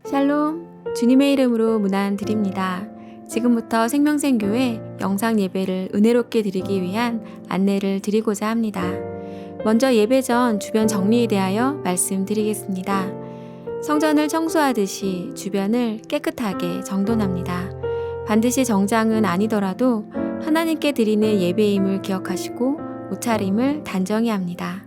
샬롬, 주님의 이름으로 문안 드립니다. 지금부터 생명샘교회 영상 예배를 은혜롭게 드리기 위한 안내를 드리고자 합니다. 먼저 예배 전 주변 정리에 대하여 말씀드리겠습니다. 성전을 청소하듯이 주변을 깨끗하게 정돈합니다. 반드시 정장은 아니더라도 하나님께 드리는 예배임을 기억하시고 옷차림을 단정히 합니다.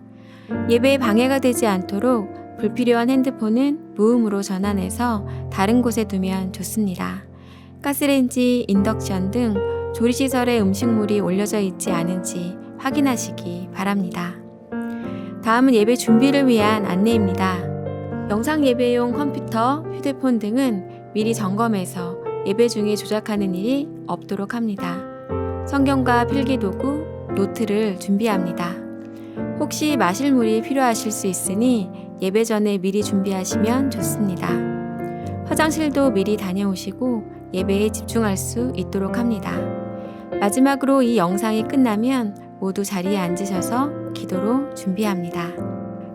예배에 방해가 되지 않도록 불필요한 핸드폰은 무음으로 전환해서 다른 곳에 두면 좋습니다. 가스레인지, 인덕션 등 조리시설에 음식물이 올려져 있지 않은지 확인하시기 바랍니다. 다음은 예배 준비를 위한 안내입니다. 영상 예배용 컴퓨터, 휴대폰 등은 미리 점검해서 예배 중에 조작하는 일이 없도록 합니다. 성경과 필기도구, 노트를 준비합니다. 혹시 마실 물이 필요하실 수 있으니 예배 전에 미리 준비하시면 좋습니다. 화장실도 미리 다녀오시고 예배에 집중할 수 있도록 합니다. 마지막으로 이 영상이 끝나면 모두 자리에 앉으셔서 기도로 준비합니다.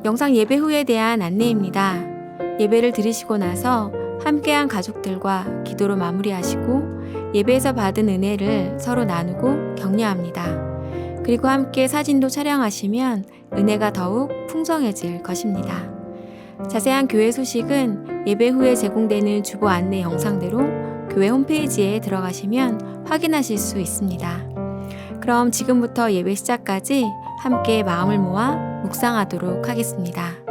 영상 예배 후에 대한 안내입니다. 예배를 들으시고 나서 함께한 가족들과 기도로 마무리하시고 예배에서 받은 은혜를 서로 나누고 격려합니다. 그리고 함께 사진도 촬영하시면 은혜가 더욱 풍성해질 것입니다. 자세한 교회 소식은 예배 후에 제공되는 주보 안내 영상대로 교회 홈페이지에 들어가시면 확인하실 수 있습니다. 그럼 지금부터 예배 시작까지 함께 마음을 모아 묵상하도록 하겠습니다.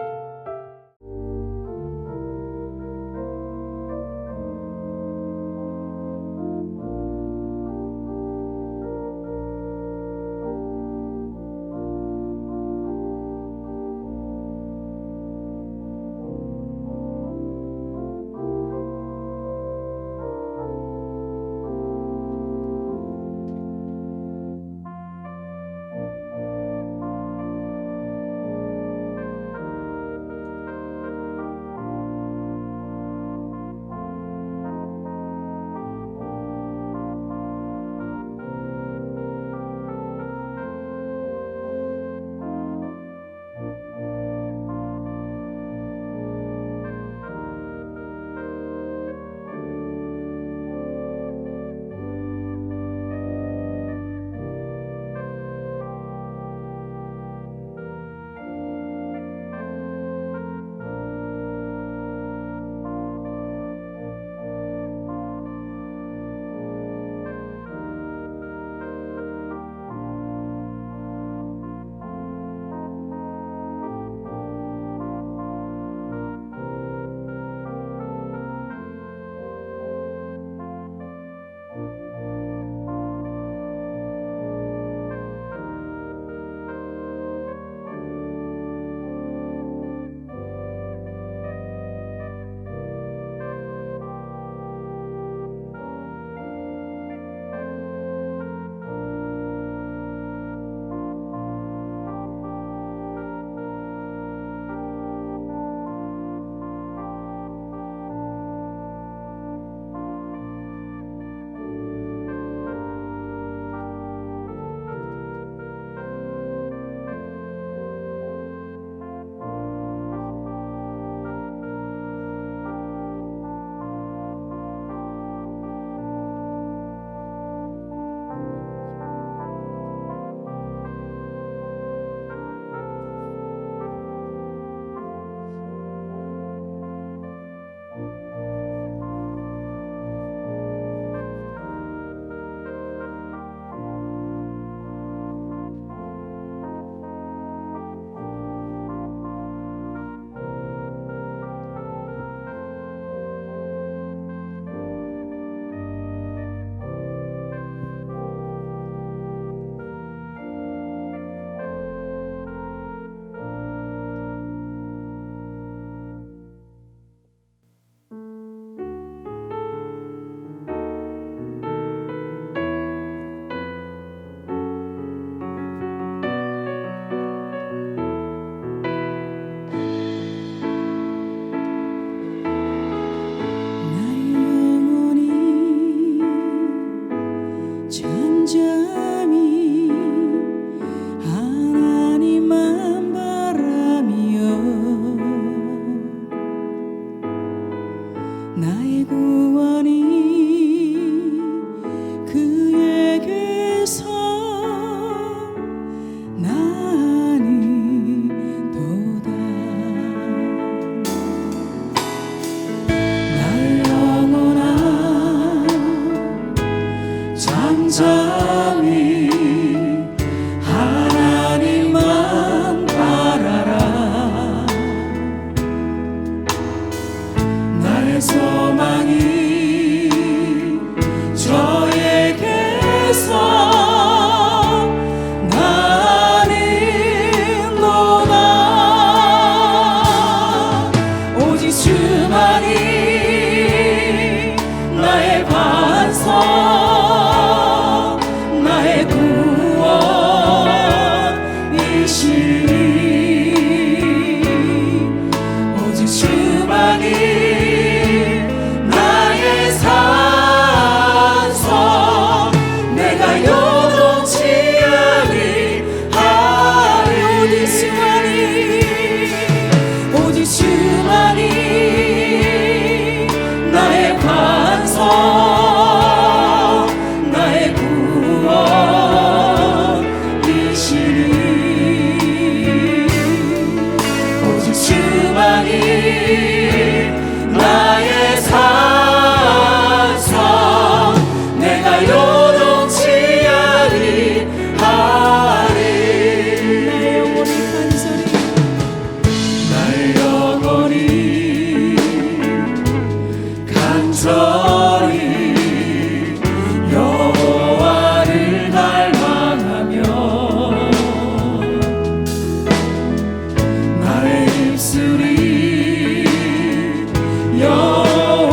나의 구원이 그에게서 나니도다. 나의 영혼아 잠잠히 하나님만 바라라. 나의 소망이 저에게서 나는도다. 오직 주만이 나의 반석, 나의 구원이시니. 오직 주만이 나의 산성, 내가 요동치 아니하리. 오직 주만이 나의 반석, 나의 구원이시니. 오직 주만이 나의 산성, 내가 요동치 아니하리. 나의 영혼이 간절히 여호와를 갈망하며 나의 입술이 여호와를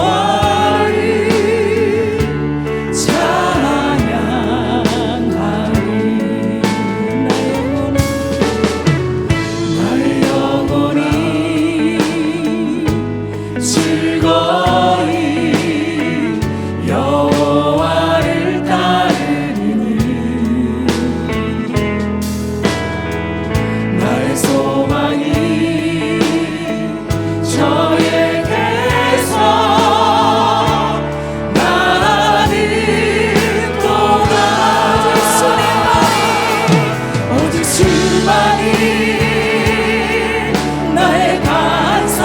찬양하리. 나의 영혼이 즐거이 여호와를 따르리니. 나의 소망이 저에게서 나는도다. 오직 주만이 나의 반석,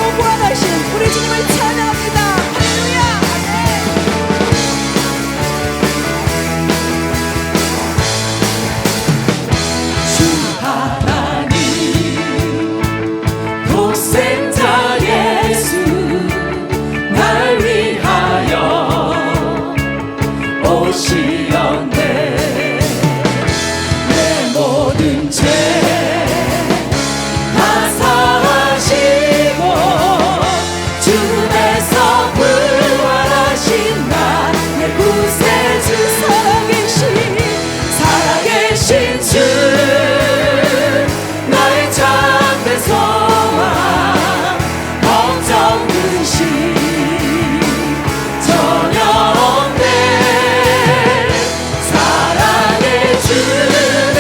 하시고 보완하신 우리 주님을 찬양합니다. 할렐루야. 주 하나님 독생자 예수 날 위하여 오시었네. 내 모든 죄 다 사하시고 죽음에서 부활하신 나의 구세주 살아계신 주 나의 참된 소망 걱정 근심 전혀 없네. 사랑의 주내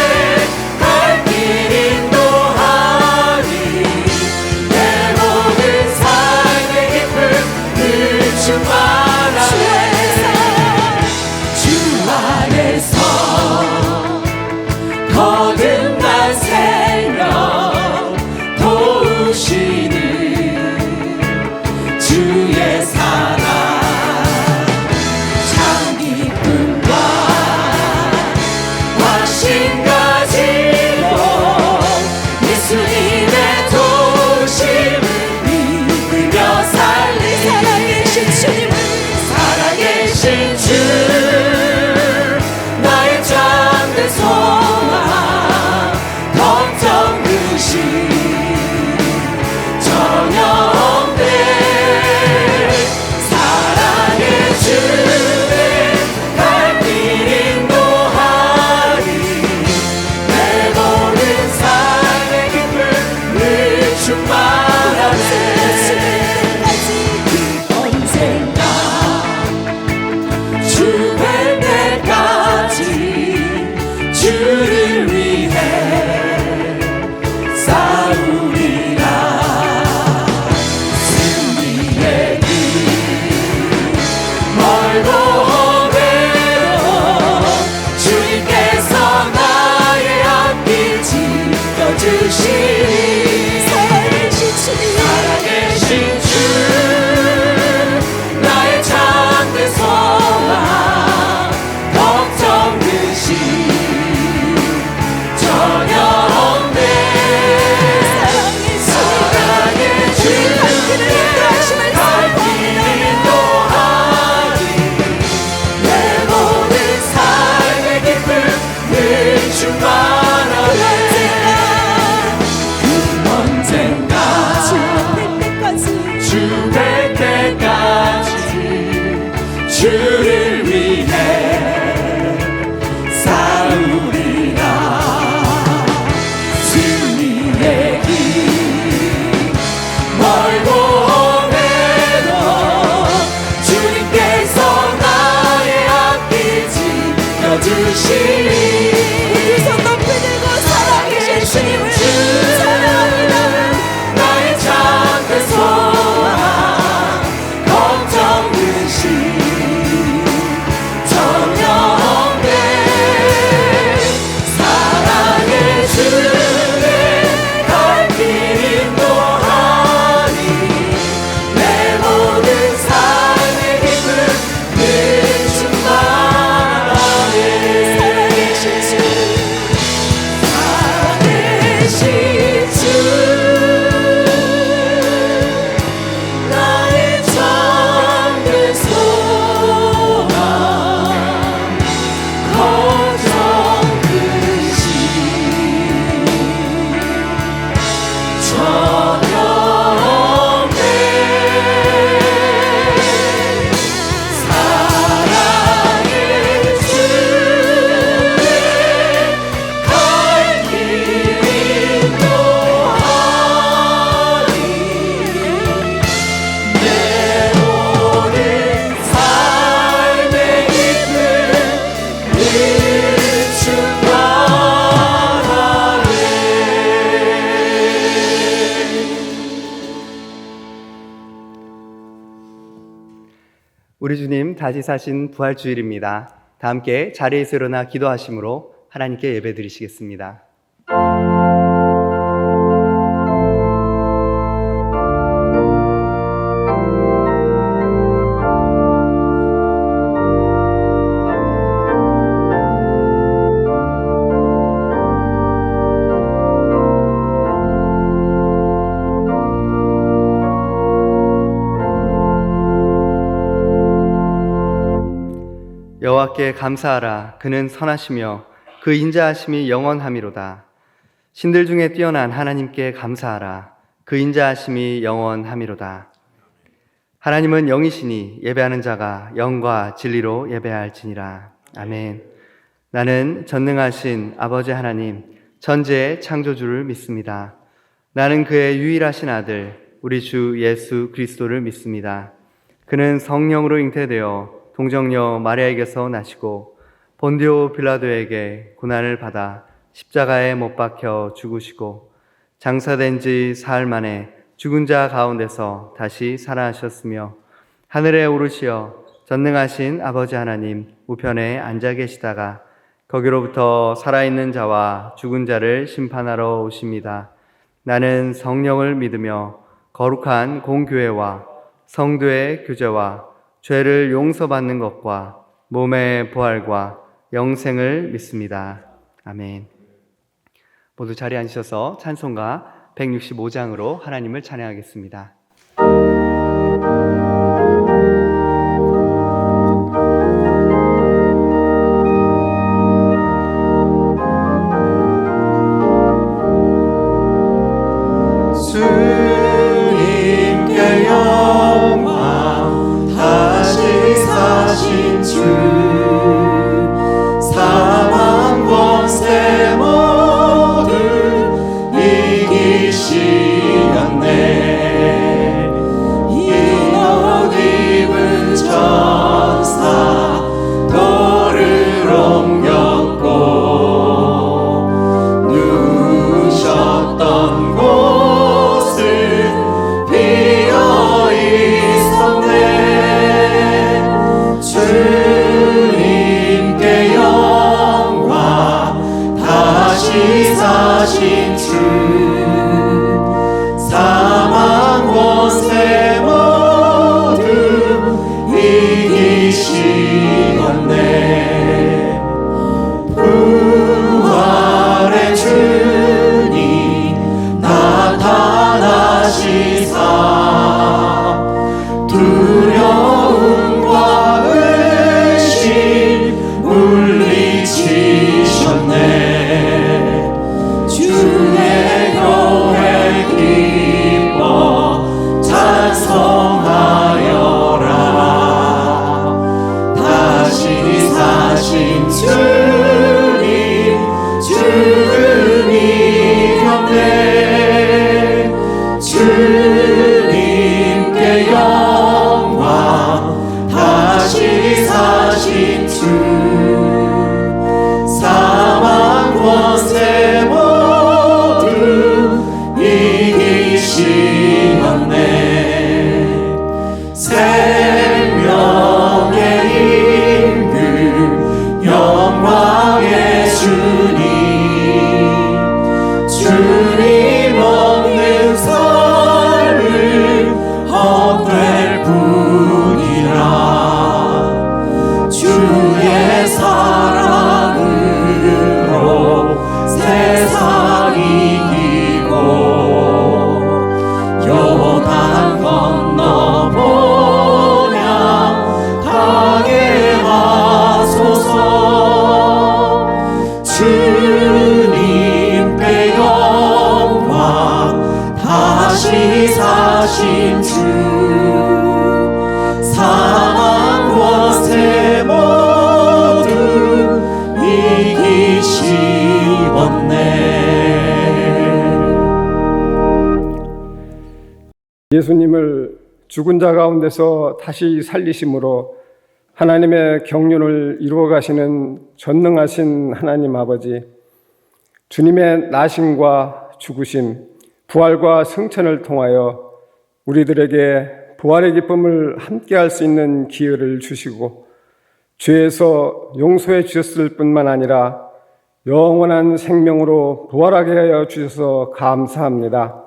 갈 길 인도하니 내 모든 삶의 기쁨을 충만하네. 주 안에서 거듭난 생명 도우시는 주의 사랑 참 기쁨과 확신 가지고 예수님의 도우심을 믿으며 살리. 살아계신 주님을 살아계신 주 나의 참된 소망 걱정 근심 전혀 없네. 사랑의 주내 갈 길 인도하니 내 모든 삶의 기쁨을 충만하네. 언젠가 죽을 때까지 주를 위해 싸우리라. 승리의 길 멀고 외로 주님께서 나의 앞길 지켜주시리. 살아계신 주 나의 참된 소망 걱정 근심 전혀 없네. 사랑의 주님의 갈 길 인도하니 내 모든 삶의 기쁨을 충만하네. 언젠가 주 뵐 때까지 주를 위해 싸우리라. 승리의 길 멀고 외로 주님께서 나의 앞길 지켜주시리. 손 높이 들고 살아계신 주님을 찬양합니다. 나의 참된 소망 걱정 근심 전혀 없네. 사랑의 주내 갈 길 인도하니 내 모든 삶의 기쁨을 충만하네. 살아계신 주 살아계신 주 나의 참된 소망 걱정 근심 전혀 없네. 사랑의 주내 갈 길 인도하니 내 모든 삶의 기쁨을 충만하네. 우리 주님 다시 사신 부활주일입니다. 다 함께 자리에서 일어나 기도하심으로 하나님께 예배드리시겠습니다. 여호와께 감사하라. 그는 선하시며 그 인자하심이 영원함이로다. 신들 중에 뛰어난 하나님께 감사하라. 그 인자하심이 영원함이로다. 하나님은 영이시니 예배하는 자가 영과 진리로 예배할지니라. 아멘. 나는 전능하신 아버지 하나님, 전지의 창조주를 믿습니다. 나는 그의 유일하신 아들, 우리 주 예수 그리스도를 믿습니다. 그는 성령으로 잉태되어 동정녀 마리아에게서 나시고 본디오 빌라도에게 고난을 받아 십자가에 못 박혀 죽으시고 장사된 지 사흘 만에 죽은 자 가운데서 다시 살아나셨으며 하늘에 오르시어 전능하신 아버지 하나님 우편에 앉아 계시다가 거기로부터 살아있는 자와 죽은 자를 심판하러 오십니다. 나는 성령을 믿으며 거룩한 공교회와 성도의 교제와 죄를 용서받는 것과 몸의 부활과 영생을 믿습니다. 아멘. 모두 자리에 앉으셔서 찬송가 165장으로 하나님을 찬양하겠습니다. 주님께 영광 다시 사신 주 사망 권세 모두 이기시었네. 이옷 입은 천사 돌을 옮겼고 누우셨던 곳은 비어 있었네. 주님께 영광 다시 사신 주 사망 권세 모두 이기시었네. 부활의 주님 나타나시사 두려움과 의심 물리치셨네. 주의 교회 기뻐 찬송하여라. 다시 사신 주님 죽음 이겼네. 주님께 영광 다시 사신 주 사망 권세 모두 이기시었네. 생명의 임금 영광의 주님 주님 없는 삶은 헛될 뿐이라. 주의 사랑으로 세상 이기고 요단 건너보냐 가게 하소서. 주님께 영광 다시 사신 주 사망 권세 모두 이기시었네. 예수님을 죽은 자 가운데서 다시 살리심으로 하나님의 경륜을 이루어 가시는 전능하신 하나님 아버지, 주님의 나심과 죽으심, 부활과 승천을 통하여 우리들에게 부활의 기쁨을 함께할 수 있는 기회를 주시고 죄에서 용서해 주셨을 뿐만 아니라 영원한 생명으로 부활하게 하여 주셔서 감사합니다.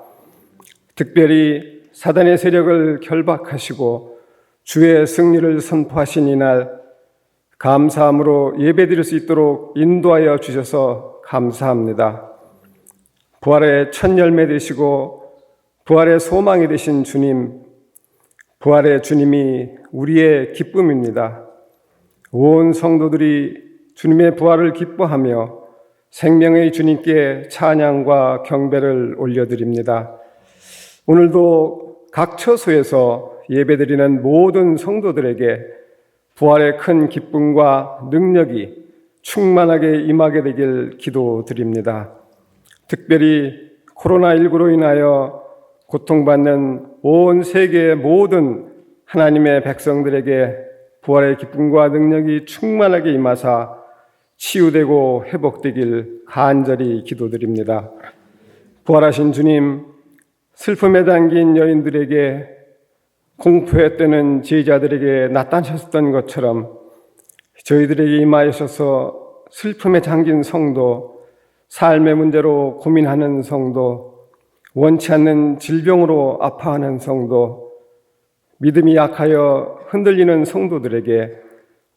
특별히 사단의 세력을 결박하시고 주의 승리를 선포하신 이날 감사함으로 예배드릴 수 있도록 인도하여 주셔서 감사합니다. 부활의 첫 열매 되시고 부활의 소망이 되신 주님, 부활의 주님이 우리의 기쁨입니다. 온 성도들이 주님의 부활을 기뻐하며 생명의 주님께 찬양과 경배를 올려드립니다. 오늘도 각 처소에서 예배드리는 모든 성도들에게 부활의 큰 기쁨과 능력이 충만하게 임하게 되길 기도드립니다. 특별히 코로나19로 인하여 고통받는 온 세계의 모든 하나님의 백성들에게 부활의 기쁨과 능력이 충만하게 임하사 치유되고 회복되길 간절히 기도드립니다. 부활하신 주님, 슬픔에 담긴 여인들에게 공포에 뜨는 제자들에게 나타나셨던 것처럼 저희들에게 임하셔서 슬픔에 잠긴 성도, 삶의 문제로 고민하는 성도, 원치 않는 질병으로 아파하는 성도, 믿음이 약하여 흔들리는 성도들에게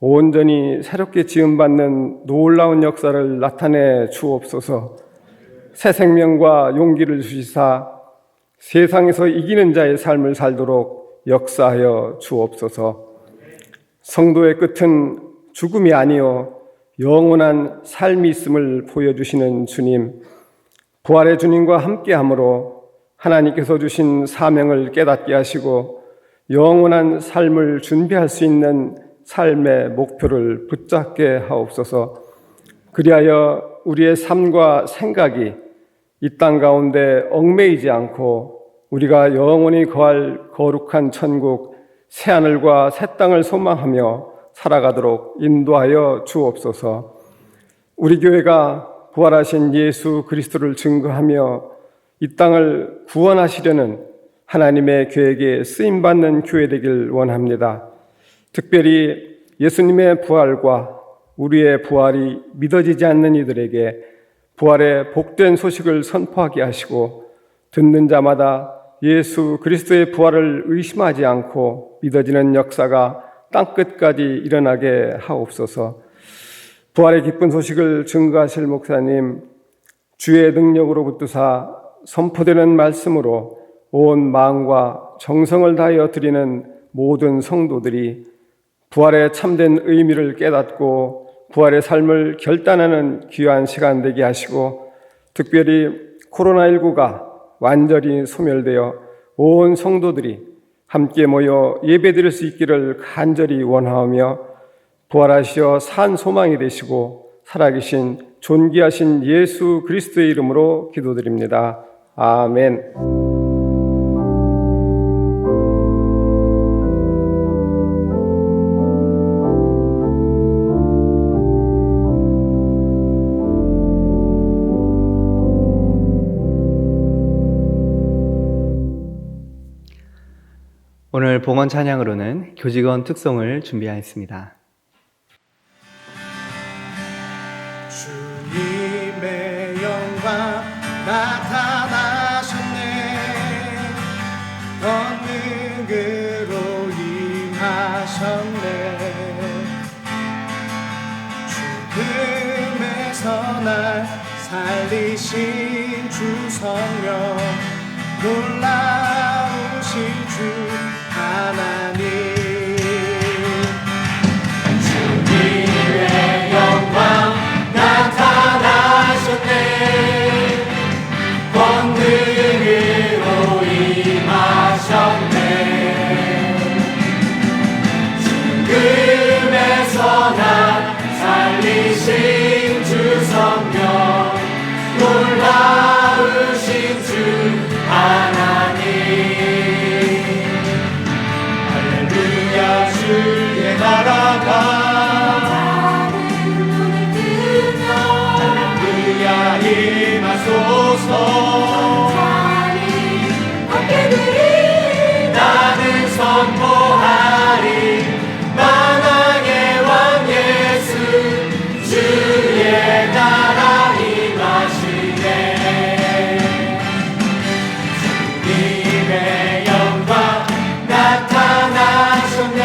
온전히 새롭게 지음받는 놀라운 역사를 나타내 주옵소서. 새 생명과 용기를 주시사 세상에서 이기는 자의 삶을 살도록 역사하여 주옵소서. 성도의 끝은 죽음이 아니요 영원한 삶이 있음을 보여주시는 주님, 부활의 주님과 함께함으로 하나님께서 주신 사명을 깨닫게 하시고 영원한 삶을 준비할 수 있는 삶의 목표를 붙잡게 하옵소서. 그리하여 우리의 삶과 생각이 이 땅 가운데 얽매이지 않고 우리가 영원히 거할 거룩한 천국, 새하늘과 새 땅을 소망하며 살아가도록 인도하여 주옵소서. 우리 교회가 부활하신 예수 그리스도를 증거하며 이 땅을 구원하시려는 하나님의 계획에 쓰임받는 교회 되길 원합니다. 특별히 예수님의 부활과 우리의 부활이 믿어지지 않는 이들에게 부활의 복된 소식을 선포하게 하시고 듣는 자마다 예수 그리스도의 부활을 의심하지 않고 믿어지는 역사가 땅끝까지 일어나게 하옵소서. 부활의 기쁜 소식을 증거하실 목사님, 주의 능력으로 붙드사 선포되는 말씀으로 온 마음과 정성을 다하여 드리는 모든 성도들이 부활의 참된 의미를 깨닫고 부활의 삶을 결단하는 귀한 시간 되게 하시고, 특별히 코로나19가 완전히 소멸되어 온 성도들이 함께 모여 예배드릴 수 있기를 간절히 원하오며, 부활하시어 산 소망이 되시고 살아계신 존귀하신 예수 그리스도의 이름으로 기도드립니다. 아멘. 오늘 봉헌 찬양으로는 교직원 특송을 준비하였습니다. 주님의 영광 나타나셨네. 권능으로 임하셨네. 죽음에서 날 살리신 주 성령, 놀라우신 주 하나님. 주님의 영광 나타나셨네. 권능으로 임하셨네. 죽음에서 날 살리신 주 성령, 놀라우신 주 하나님. 할렐루야. 주의 나라가 할렐루야 임하소서. 나는 선포하리 만왕의 왕 예수, 주의 나라 임하시네. 주님의 영광 나타나셨네.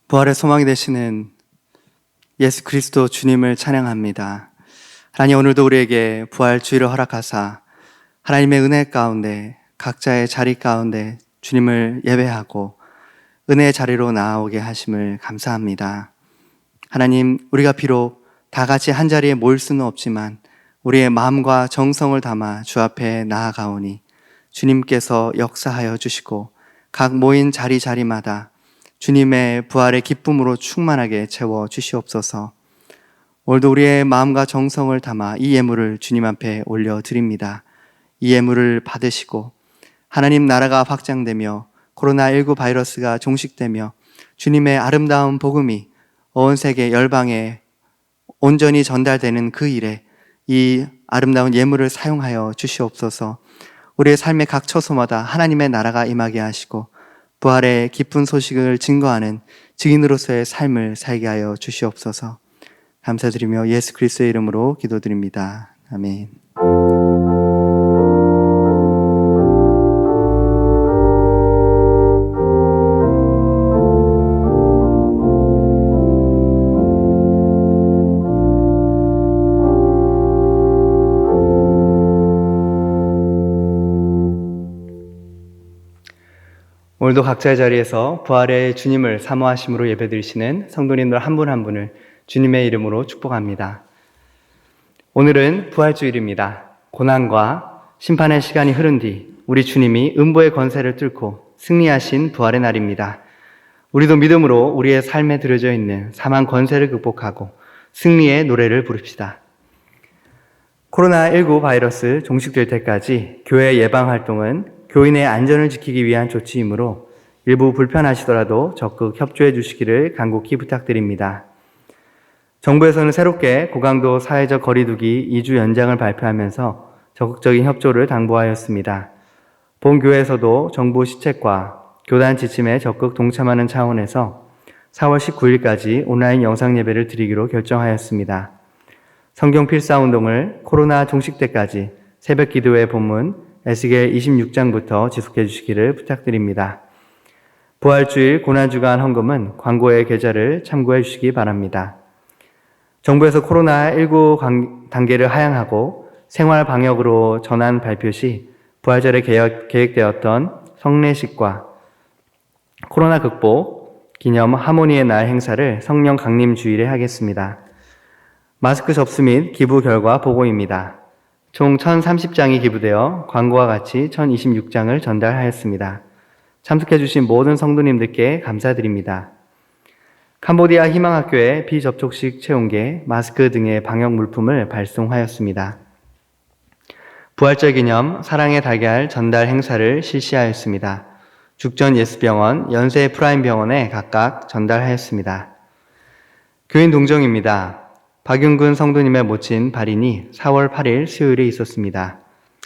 부활의 소망이 되시는 예수 그리스도 주님을 찬양합니다. 하나님, 오늘도 우리에게 부활주의를 허락하사 하나님의 은혜 가운데 각자의 자리 가운데 주님을 예배하고 은혜의 자리로 나아오게 하심을 감사합니다. 하나님, 우리가 비록 다 같이 한 자리에 모일 수는 없지만 우리의 마음과 정성을 담아 주 앞에 나아가오니 주님께서 역사하여 주시고 각 모인 자리마다 주님의 부활의 기쁨으로 충만하게 채워 주시옵소서. 오늘도 우리의 마음과 정성을 담아 이 예물을 주님 앞에 올려드립니다. 이 예물을 받으시고 하나님 나라가 확장되며 코로나19 바이러스가 종식되며 주님의 아름다운 복음이 온 세계 열방에 온전히 전달되는 그 일에 이 아름다운 예물을 사용하여 주시옵소서. 우리의 삶의 각 처소마다 하나님의 나라가 임하게 하시고 부활의 기쁜 소식을 증거하는 증인으로서의 삶을 살게 하여 주시옵소서. 감사드리며 예수 그리스도의 이름으로 기도드립니다. 아멘. 오늘도 각자의 자리에서 부활의 주님을 사모하심으로 예배드리시는 성도님들 한 분 한 분을 주님의 이름으로 축복합니다. 오늘은 부활주일입니다. 고난과 심판의 시간이 흐른 뒤 우리 주님이 음부의 권세를 뚫고 승리하신 부활의 날입니다. 우리도 믿음으로 우리의 삶에 들여져 있는 사망 권세를 극복하고 승리의 노래를 부릅시다. 코로나19 바이러스 종식될 때까지 교회 예방 활동은 교인의 안전을 지키기 위한 조치이므로 일부 불편하시더라도 적극 협조해 주시기를 간곡히 부탁드립니다. 정부에서는 새롭게 고강도 사회적 거리두기 2주 연장을 발표하면서 적극적인 협조를 당부하였습니다. 본교회에서도 정부 시책과 교단 지침에 적극 동참하는 차원에서 4월 19일까지 온라인 영상 예배를 드리기로 결정하였습니다. 성경 필사운동을 코로나 종식 때까지 새벽 기도회 본문 에스겔 26장부터 지속해 주시기를 부탁드립니다. 부활주일 고난주간 헌금은 광고의 계좌를 참고해 주시기 바랍니다. 정부에서 코로나19 단계를 하향하고 생활 방역으로 전환 발표 시 부활절에 계획되었던 성례식과 코로나 극복 기념 하모니의 날 행사를 성령 강림 주일에 하겠습니다. 마스크 접수 및 기부 결과 보고입니다. 총 1030장이 기부되어 광고와 같이 1026장을 전달하였습니다. 참석해주신 모든 성도님들께 감사드립니다. 캄보디아 희망학교에 비접촉식 체온계, 마스크 등의 방역 물품을 발송하였습니다. 부활절 기념 사랑의 달걀 전달 행사를 실시하였습니다. 죽전 예수병원, 연세 프라임병원에 각각 전달하였습니다. 교인 동정입니다. 박윤근 성도님의 모친 발인이 4월 8일 수요일에 있었습니다.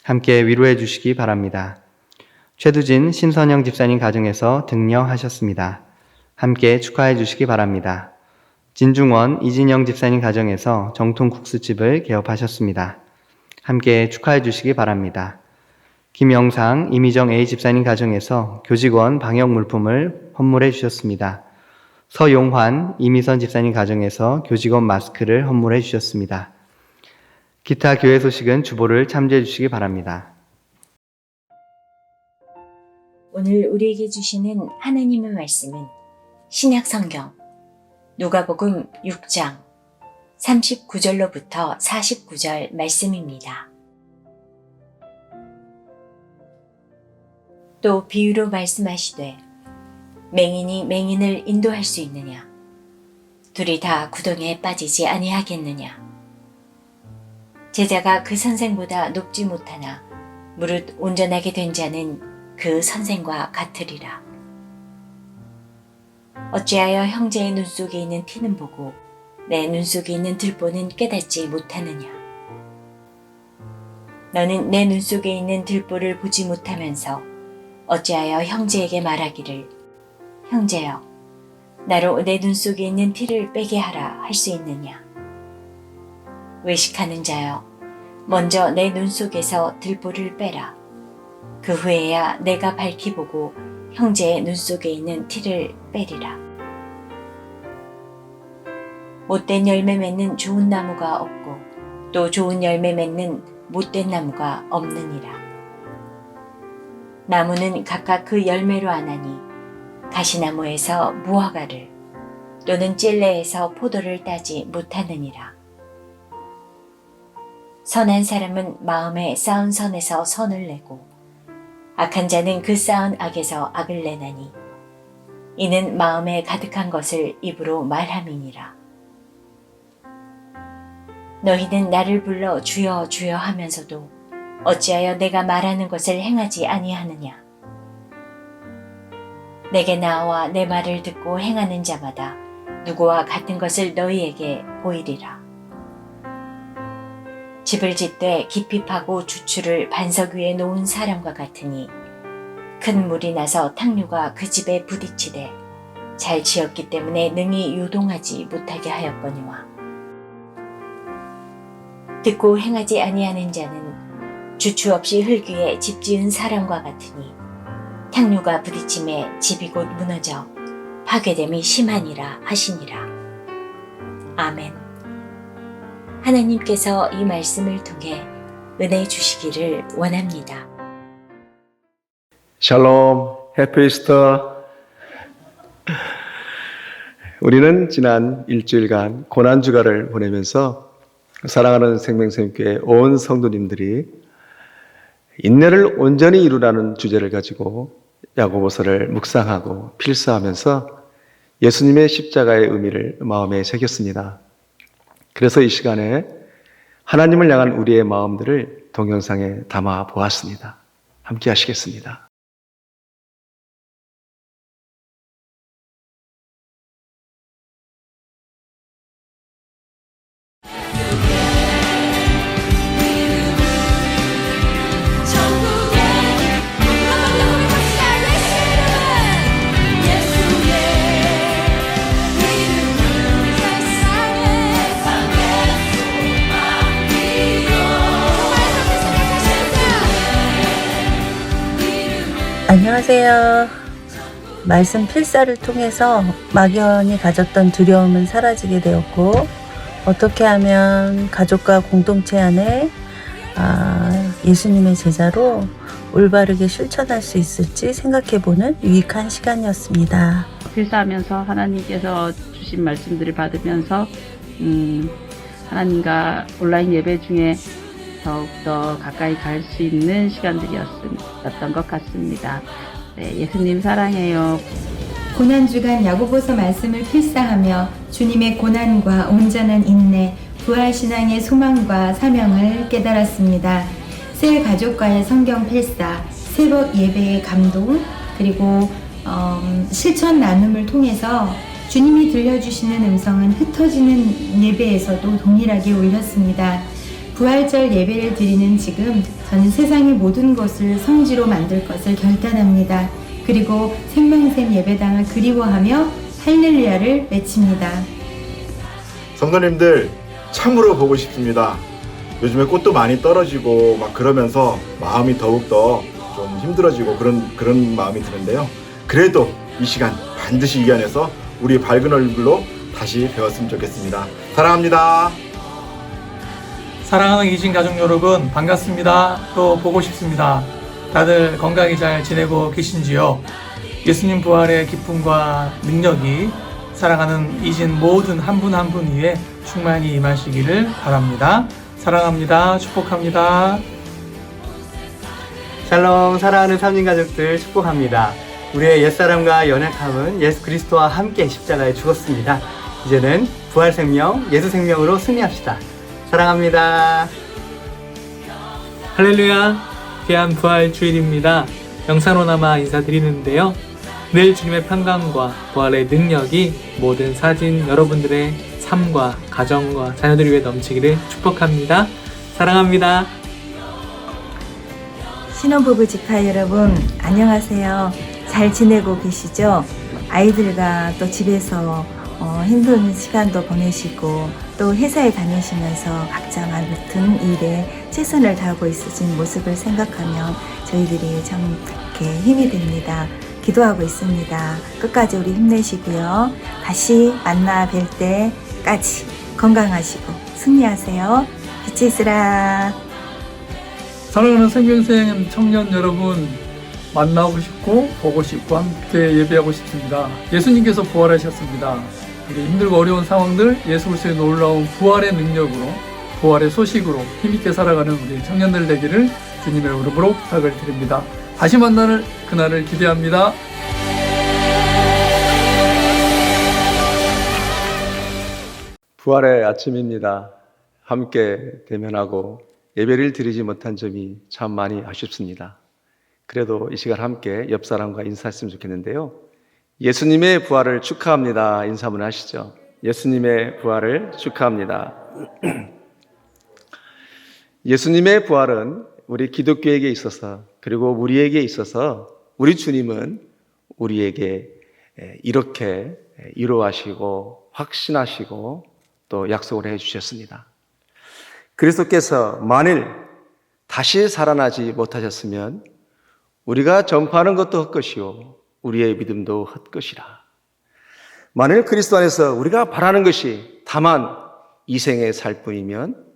함께 위로해 주시기 바랍니다. 최두진 신선영 집사님 가정에서 등려하셨습니다. 함께 축하해 주시기 바랍니다. 진중원 이진영 집사님 가정에서 정통국수집을 개업하셨습니다. 함께 축하해 주시기 바랍니다. 김영상 이미정 A 집사님 가정에서 교직원 방역 물품을 헌물해 주셨습니다. 서용환, 이미선 집사님 가정에서 교직원 마스크를 헌물해 주셨습니다. 기타 교회 소식은 주보를 참조해 주시기 바랍니다. 오늘 우리에게 주시는 하나님의 말씀은 신약 성경 누가복음 6장 39절로부터 49절 말씀입니다. 또 비유로 말씀하시되 맹인이 맹인을 인도할 수 있느냐? 둘이 다 구덩이에 빠지지 아니하겠느냐? 제자가 그 선생보다 높지 못하나 무릇 온전하게 된 자는 그 선생과 같으리라. 어찌하여 형제의 눈 속에 있는 티는 보고 내 눈 속에 있는 들보는 깨닫지 못하느냐? 너는 내 눈 속에 있는 들보를 보지 못하면서 어찌하여 형제에게 말하기를 형제여, 나로 내 눈 속에 있는 티를 빼게 하라 할 수 있느냐? 외식하는 자여, 먼저 내 눈 속에서 들보를 빼라. 그 후에야 내가 밝히 보고 형제의 눈 속에 있는 티를 빼리라. 못된 열매 맺는 좋은 나무가 없고 또 좋은 열매 맺는 못된 나무가 없느니라. 나무는 각각 그 열매로 아나니 가시나무에서 무화과를 또는 찔레에서 포도를 따지 못하느니라. 선한 사람은 마음에 쌓은 선에서 선을 내고 악한 자는 그 쌓은 악에서 악을 내나니 이는 마음에 가득한 것을 입으로 말함이니라. 너희는 나를 불러 주여 주여 하면서도 어찌하여 내가 말하는 것을 행하지 아니하느냐. 내게 나와 내 말을 듣고 행하는 자마다 누구와 같은 것을 너희에게 보이리라. 집을 짓되 깊이 파고 주추를 반석 위에 놓은 사람과 같으니 큰 물이 나서 탕류가 그 집에 부딪히되 잘 지었기 때문에 능히 요동하지 못하게 하였거니와 듣고 행하지 아니하는 자는 주추 없이 흙 위에 집 지은 사람과 같으니 탕류가 부딪힘에 집이 곧 무너져 파괴됨이 심하니라 하시니라. 아멘. 하나님께서 이 말씀을 통해 은혜 주시기를 원합니다. 샬롬, 해피 이스터. 우리는 지난 일주일간 고난주간을 보내면서 사랑하는 생명샘교회 온 성도님들이 인내를 온전히 이루라는 주제를 가지고 야고보서를 묵상하고 필사하면서 예수님의 십자가의 의미를 마음에 새겼습니다. 그래서 이 시간에 하나님을 향한 우리의 마음들을 동영상에 담아 보았습니다. 함께 하시겠습니다. 안녕하세요. 말씀 필사를 통해서 막연히 가졌던 두려움은 사라지게 되었고 어떻게 하면 가족과 공동체 안에 예수님의 제자로 올바르게 실천할 수 있을지 생각해보는 유익한 시간이었습니다. 필사하면서 하나님께서 주신 말씀들을 받으면서 하나님과 온라인 예배 중에 더욱더 가까이 갈 수 있는 시간들이었던 것 같습니다. 네, 예수님 사랑해요. 고난주간 야고보서 말씀을 필사하며 주님의 고난과 온전한 인내, 부활신앙의 소망과 사명을 깨달았습니다. 새 가족과의 성경 필사, 새벽 예배의 감동, 그리고 실천 나눔을 통해서 주님이 들려주시는 음성은 흩어지는 예배에서도 동일하게 울렸습니다. 부활절 예배를 드리는 지금 저는 세상의 모든 것을 성지로 만들 것을 결단합니다. 그리고 생명샘 예배당을 그리워하며 할렐루야를 외칩니다. 성도님들 참으로 보고 싶습니다. 요즘에 꽃도 많이 떨어지고 막 그러면서 마음이 더욱더 좀 힘들어지고 그런 마음이 드는데요. 그래도 이 시간 반드시 이겨내서 우리 밝은 얼굴로 다시 배웠으면 좋겠습니다. 사랑합니다. 사랑하는 이진 가족 여러분 반갑습니다. 또 보고 싶습니다. 다들 건강히 잘 지내고 계신지요? 예수님 부활의 기쁨과 능력이 사랑하는 이진 모든 한 분 한 분 위에 충만히 임하시기를 바랍니다. 사랑합니다. 축복합니다. 샬롬, 사랑하는 삼진 가족들 축복합니다. 우리의 옛사람과 연약함은 예수 그리스도와 함께 십자가에 죽었습니다. 이제는 부활 생명, 예수 생명으로 승리합시다. 사랑합니다. 할렐루야. 귀한 부활 주일입니다. 영상으로나마 인사드리는데요. 늘 주님의 평강과 부활의 능력이 모든 사진 여러분들의 삶과 가정과 자녀들 위해 넘치기를 축복합니다. 사랑합니다. 신혼부부 직화 여러분 안녕하세요. 잘 지내고 계시죠? 아이들과 또 집에서 힘든 시간도 보내시고 또 회사에 다니시면서 각자 맡은 일에 최선을 다하고 있으신 모습을 생각하면 저희들이 참 이렇게 힘이 됩니다. 기도하고 있습니다. 끝까지 우리 힘내시고요. 다시 만나 뵐 때까지 건강하시고 승리하세요. 빛이 있으라. 사랑하는 생명생 청년 여러분, 만나고 싶고 보고 싶고 함께 예배하고 싶습니다. 예수님께서 부활하셨습니다. 우리 힘들고 어려운 상황들 예수 그리스도의 놀라운 부활의 능력으로, 부활의 소식으로 힘있게 살아가는 우리 청년들 되기를 주님의 이름으로 부탁을 드립니다. 다시 만나는 그날을 기대합니다. 부활의 아침입니다. 함께 대면하고 예배를 드리지 못한 점이 참 많이 아쉽습니다. 그래도 이 시간 함께 옆 사람과 인사했으면 좋겠는데요. 예수님의 부활을 축하합니다. 인사 한번 하시죠. 예수님의 부활을 축하합니다. 예수님의 부활은 우리 기독교에게 있어서, 그리고 우리에게 있어서 우리 주님은 우리에게 이렇게 이루하시고 확신하시고 또 약속을 해주셨습니다. 그리스도께서 만일 다시 살아나지 못하셨으면 우리가 전파하는 것도 헛것이요 우리의 믿음도 헛것이라. 만일 그리스도 안에서 우리가 바라는 것이 다만 이 생에 살 뿐이면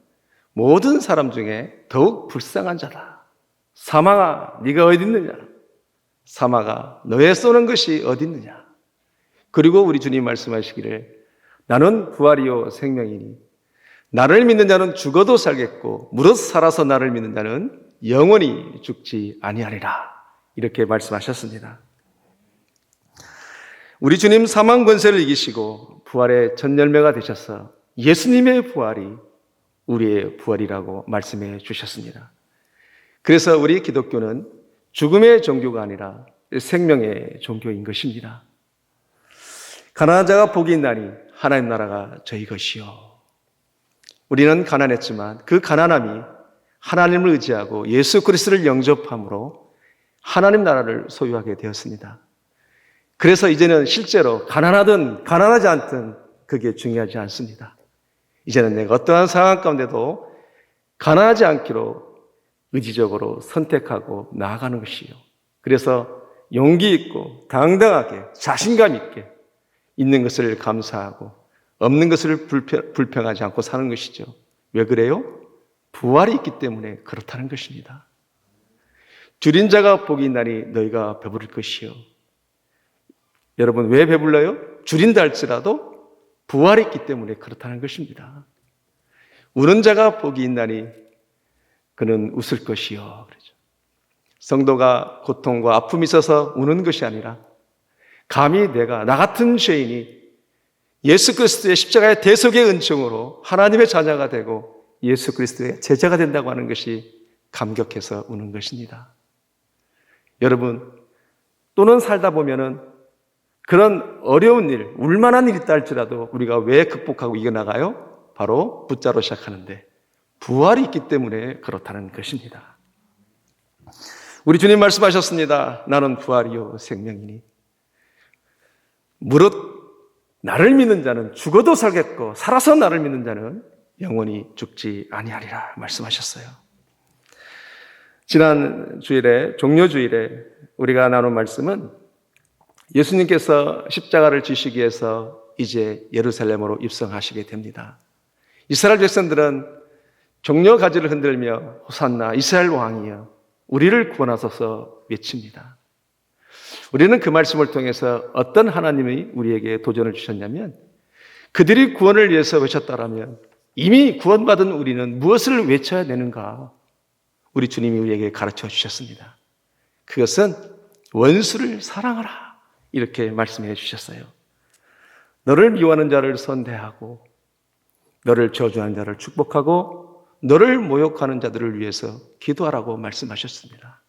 모든 사람 중에 더욱 불쌍한 자다. 사망아, 네가 어디 있느냐? 사망아, 너의 쏘는 것이 어디 있느냐? 그리고 우리 주님 말씀하시기를 나는 부활이요 생명이니 나를 믿는 자는 죽어도 살겠고 무릇 살아서 나를 믿는 자는 영원히 죽지 아니하리라. 이렇게 말씀하셨습니다. 우리 주님 사망 권세를 이기시고 부활의 첫 열매가 되셔서 예수님의 부활이 우리의 부활이라고 말씀해 주셨습니다. 그래서 우리 기독교는 죽음의 종교가 아니라 생명의 종교인 것입니다. 가난한 자가 복이 있나니 하나님 나라가 저희 것이요. 우리는 가난했지만 그 가난함이 하나님을 의지하고 예수 그리스도를 영접함으로 하나님 나라를 소유하게 되었습니다. 그래서 이제는 실제로 가난하든 가난하지 않든 그게 중요하지 않습니다. 이제는 내가 어떠한 상황 가운데도 가난하지 않기로 의지적으로 선택하고 나아가는 것이요. 그래서 용기 있고 당당하게 자신감 있게 있는 것을 감사하고 없는 것을 불평하지 않고 사는 것이죠. 왜 그래요? 부활이 있기 때문에 그렇다는 것입니다. 줄인 자가 복이 있나니 너희가 배부를 것이요. 여러분 왜 배불러요? 줄인다 할지라도 부활이 있기 때문에 그렇다는 것입니다. 우는 자가 복이 있나니 그는 웃을 것이요. 그러죠. 성도가 고통과 아픔이 있어서 우는 것이 아니라 감히 내가 나 같은 죄인이 예수 그리스도의 십자가의 대속의 은총으로 하나님의 자녀가 되고 예수 그리스도의 제자가 된다고 하는 것이 감격해서 우는 것입니다. 여러분 또는 살다 보면은 그런 어려운 일, 울만한 일이 있다 할지라도 우리가 왜 극복하고 이겨나가요? 바로 붓자로 시작하는데 부활이 있기 때문에 그렇다는 것입니다. 우리 주님 말씀하셨습니다. 나는 부활이요 생명이니 무릇 나를 믿는 자는 죽어도 살겠고 살아서 나를 믿는 자는 영원히 죽지 아니하리라 말씀하셨어요. 지난 주일에 종료주일에 우리가 나눈 말씀은 예수님께서 십자가를 지시기 위해서 이제 예루살렘으로 입성하시게 됩니다. 이스라엘 백성들은 종려 가지를 흔들며 호산나 이스라엘 왕이여 우리를 구원하소서 외칩니다. 우리는 그 말씀을 통해서 어떤 하나님이 우리에게 도전을 주셨냐면 그들이 구원을 위해서 외쳤다라면 이미 구원받은 우리는 무엇을 외쳐야 되는가? 우리 주님이 우리에게 가르쳐 주셨습니다. 그것은 원수를 사랑하라 이렇게 말씀해 주셨어요. 너를 미워하는 자를 선대하고 너를 저주하는 자를 축복하고 너를 모욕하는 자들을 위해서 기도하라고 말씀하셨습니다.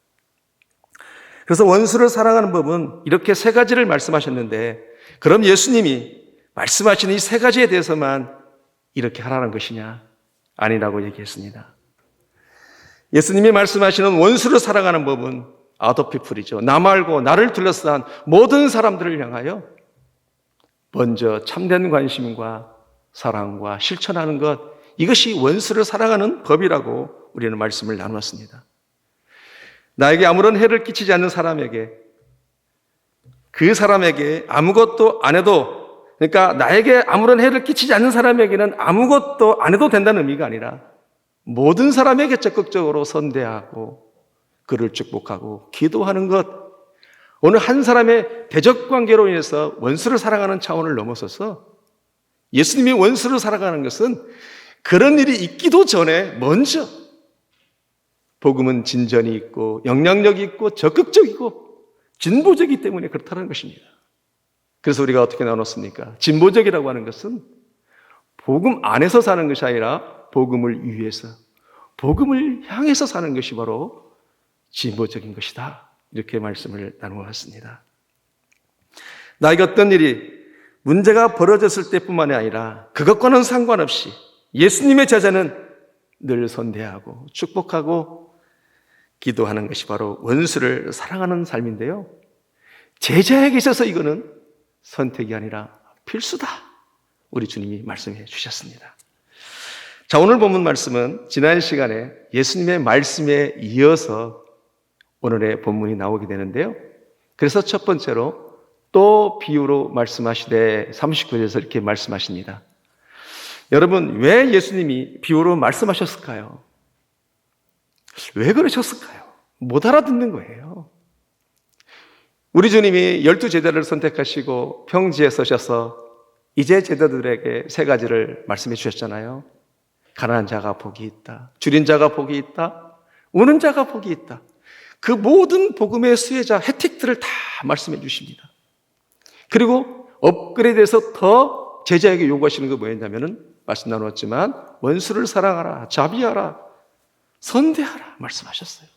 그래서 원수를 사랑하는 법은 이렇게 세 가지를 말씀하셨는데 그럼 예수님이 말씀하시는 이 세 가지에 대해서만 이렇게 하라는 것이냐? 아니라고 얘기했습니다. 예수님이 말씀하시는 원수를 사랑하는 법은 아웃오피플이죠. 나 말고 나를 둘러싼 모든 사람들을 향하여 먼저 참된 관심과 사랑과 실천하는 것, 이것이 원수를 사랑하는 법이라고 우리는 말씀을 나누었습니다. 나에게 아무런 해를 끼치지 않는 사람에게 그 사람에게 아무것도 안 해도 그러니까 나에게 아무런 해를 끼치지 않는 사람에게는 아무것도 안 해도 된다는 의미가 아니라 모든 사람에게 적극적으로 선대하고 그를 축복하고 기도하는 것, 어느 한 사람의 대적 관계로 인해서 원수를 사랑하는 차원을 넘어서서 예수님이 원수를 사랑하는 것은 그런 일이 있기도 전에 먼저 복음은 진전이 있고 영향력이 있고 적극적이고 진보적이기 때문에 그렇다는 것입니다. 그래서 우리가 어떻게 나눴습니까? 진보적이라고 하는 것은 복음 안에서 사는 것이 아니라 복음을 위해서, 복음을 향해서 사는 것이 바로 진보적인 것이다. 이렇게 말씀을 나누었습니다. 나에게 어떤 일이 문제가 벌어졌을 때뿐만이 아니라 그것과는 상관없이 예수님의 제자는 늘 선대하고 축복하고 기도하는 것이 바로 원수를 사랑하는 삶인데요. 제자에게 있어서 이거는 선택이 아니라 필수다. 우리 주님이 말씀해 주셨습니다. 자, 오늘 본문 말씀은 지난 시간에 예수님의 말씀에 이어서 오늘의 본문이 나오게 되는데요. 그래서 첫 번째로 또 비유로 말씀하시되 39절에서 이렇게 말씀하십니다. 여러분, 왜 예수님이 비유로 말씀하셨을까요? 왜 그러셨을까요? 못 알아듣는 거예요. 우리 주님이 12제자를 선택하시고 평지에 서셔서 이제 제자들에게 세 가지를 말씀해 주셨잖아요. 가난한 자가 복이 있다. 줄인 자가 복이 있다. 우는 자가 복이 있다. 그 모든 복음의 수혜자 혜택들을 다 말씀해 주십니다. 그리고 업그레이드해서 더 제자에게 요구하시는 게 뭐였냐면은 말씀 나누었지만 원수를 사랑하라, 자비하라, 선대하라 말씀하셨어요.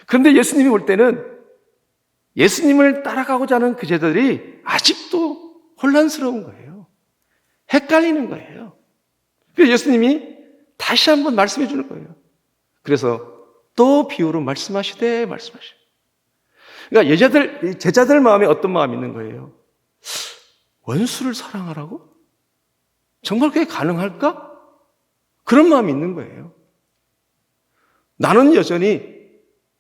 그런데 예수님이 올 때는 예수님을 따라가고자 하는 그 제자들이 아직도 혼란스러운 거예요. 헷갈리는 거예요. 그래서 예수님이 다시 한번 말씀해 주는 거예요. 그래서 또 비유로 말씀하시되 말씀하셔요. 그러니까 제자들 마음에 어떤 마음이 있는 거예요? 원수를 사랑하라고? 정말 그게 가능할까? 그런 마음이 있는 거예요. 나는 여전히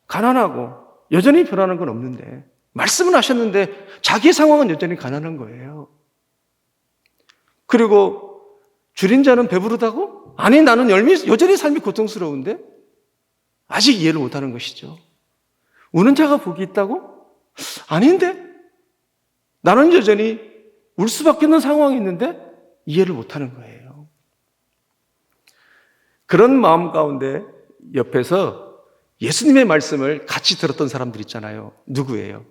가난하고 여전히 변하는 건 없는데 말씀은 하셨는데 자기 상황은 여전히 가난한 거예요. 그리고 줄인 자는 배부르다고? 아니, 나는 여전히 삶이 고통스러운데 아직 이해를 못하는 것이죠. 우는 자가 복이 있다고? 아닌데 나는 여전히 울 수밖에 없는 상황이 있는데 이해를 못하는 거예요. 그런 마음 가운데 옆에서 예수님의 말씀을 같이 들었던 사람들 있잖아요. 누구예요?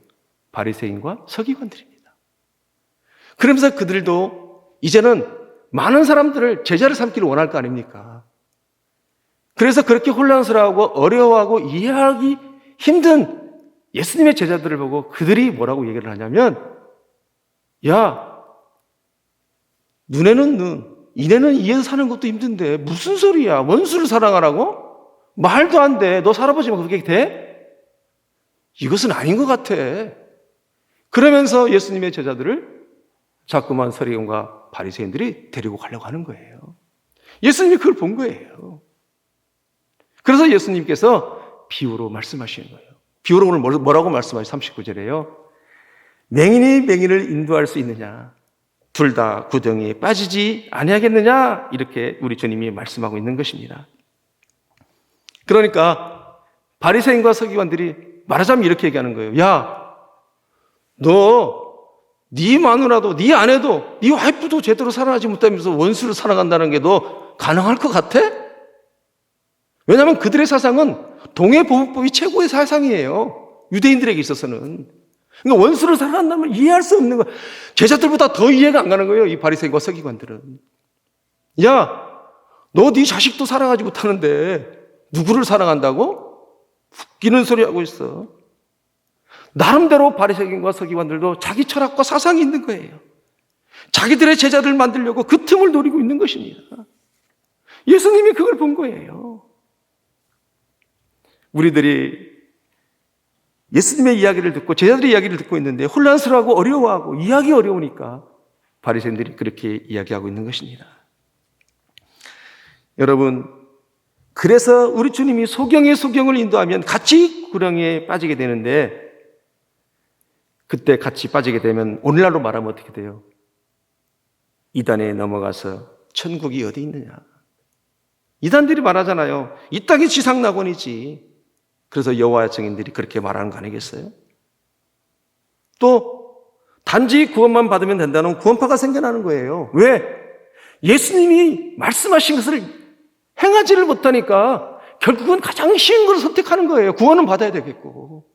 바리새인과 서기관들입니다. 그러면서 그들도 이제는 많은 사람들을 제자를 삼기를 원할 거 아닙니까? 그래서 그렇게 혼란스러워하고 어려워하고 이해하기 힘든 예수님의 제자들을 보고 그들이 뭐라고 얘기를 하냐면, 야, 눈에는 눈, 이내는 이에서 사는 것도 힘든데 무슨 소리야? 원수를 사랑하라고? 말도 안 돼. 너 살아보지만 그게 돼? 이것은 아닌 것 같아. 그러면서 예수님의 제자들을 자꾸만 서기관과 바리새인들이 데리고 가려고 하는 거예요. 예수님이 그걸 본 거예요. 그래서 예수님께서 비유로 말씀하시는 거예요. 비유로 오늘 뭐라고 말씀하시죠? 39절에요. 맹인이 맹인을 인도할 수 있느냐? 둘 다 구덩이에 빠지지 아니하겠느냐? 이렇게 우리 주님이 말씀하고 있는 것입니다. 그러니까 바리새인과 서기관들이 말하자면 이렇게 얘기하는 거예요. 야, 너 네 마누라도 네 아내도 네 와이프도 제대로 사랑하지 못하면서 원수를 사랑한다는 게 너 가능할 것 같아? 왜냐하면 그들의 사상은 동해보복법이 최고의 사상이에요. 유대인들에게 있어서는. 그러니까 원수를 사랑한다면 이해할 수 없는 거야. 제자들보다 더 이해가 안 가는 거예요. 이 바리새인과 서기관들은. 야, 너 네 자식도 사랑하지 못하는데 누구를 사랑한다고? 웃기는 소리 하고 있어. 나름대로 바리새인과 서기관들도 자기 철학과 사상이 있는 거예요. 자기들의 제자를 만들려고 그 틈을 노리고 있는 것입니다. 예수님이 그걸 본 거예요. 우리들이 예수님의 이야기를 듣고 제자들의 이야기를 듣고 있는데 혼란스러워하고 어려워하고 이해하기 어려우니까 바리새인들이 그렇게 이야기하고 있는 것입니다. 여러분, 그래서 우리 주님이 소경을 인도하면 같이 구렁이에 빠지게 되는데, 그때 같이 빠지게 되면 오늘날로 말하면 어떻게 돼요? 이단에 넘어가서 천국이 어디 있느냐. 이단들이 말하잖아요. 이 땅이 지상낙원이지. 그래서 여호와의 증인들이 그렇게 말하는 거 아니겠어요? 또 단지 구원만 받으면 된다는 구원파가 생겨나는 거예요. 왜? 예수님이 말씀하신 것을 행하지를 못하니까 결국은 가장 쉬운 것을 선택하는 거예요. 구원은 받아야 되겠고.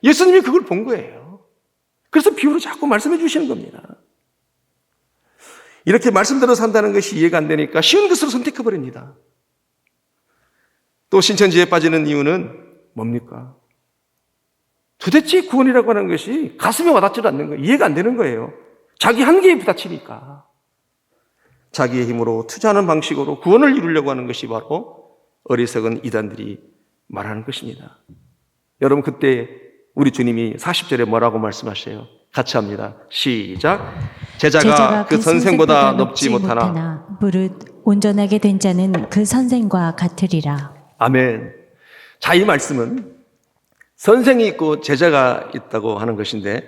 예수님이 그걸 본 거예요. 그래서 비유로 자꾸 말씀해 주시는 겁니다. 이렇게 말씀대로 산다는 것이 이해가 안 되니까 쉬운 것으로 선택해 버립니다. 또 신천지에 빠지는 이유는 뭡니까? 도대체 구원이라고 하는 것이 가슴에 와닿지 않는 거예요. 이해가 안 되는 거예요. 자기 한계에 부딪히니까. 자기의 힘으로 투자하는 방식으로 구원을 이루려고 하는 것이 바로 어리석은 이단들이 말하는 것입니다. 여러분, 그때 우리 주님이 40절에 뭐라고 말씀하셔요? 같이 합니다. 시작. 제자가 그 선생보다 높지 못하나 무릇 온전하게 된 자는 그 선생과 같으리라. 아멘. 자, 이 말씀은 선생이 있고 제자가 있다고 하는 것인데,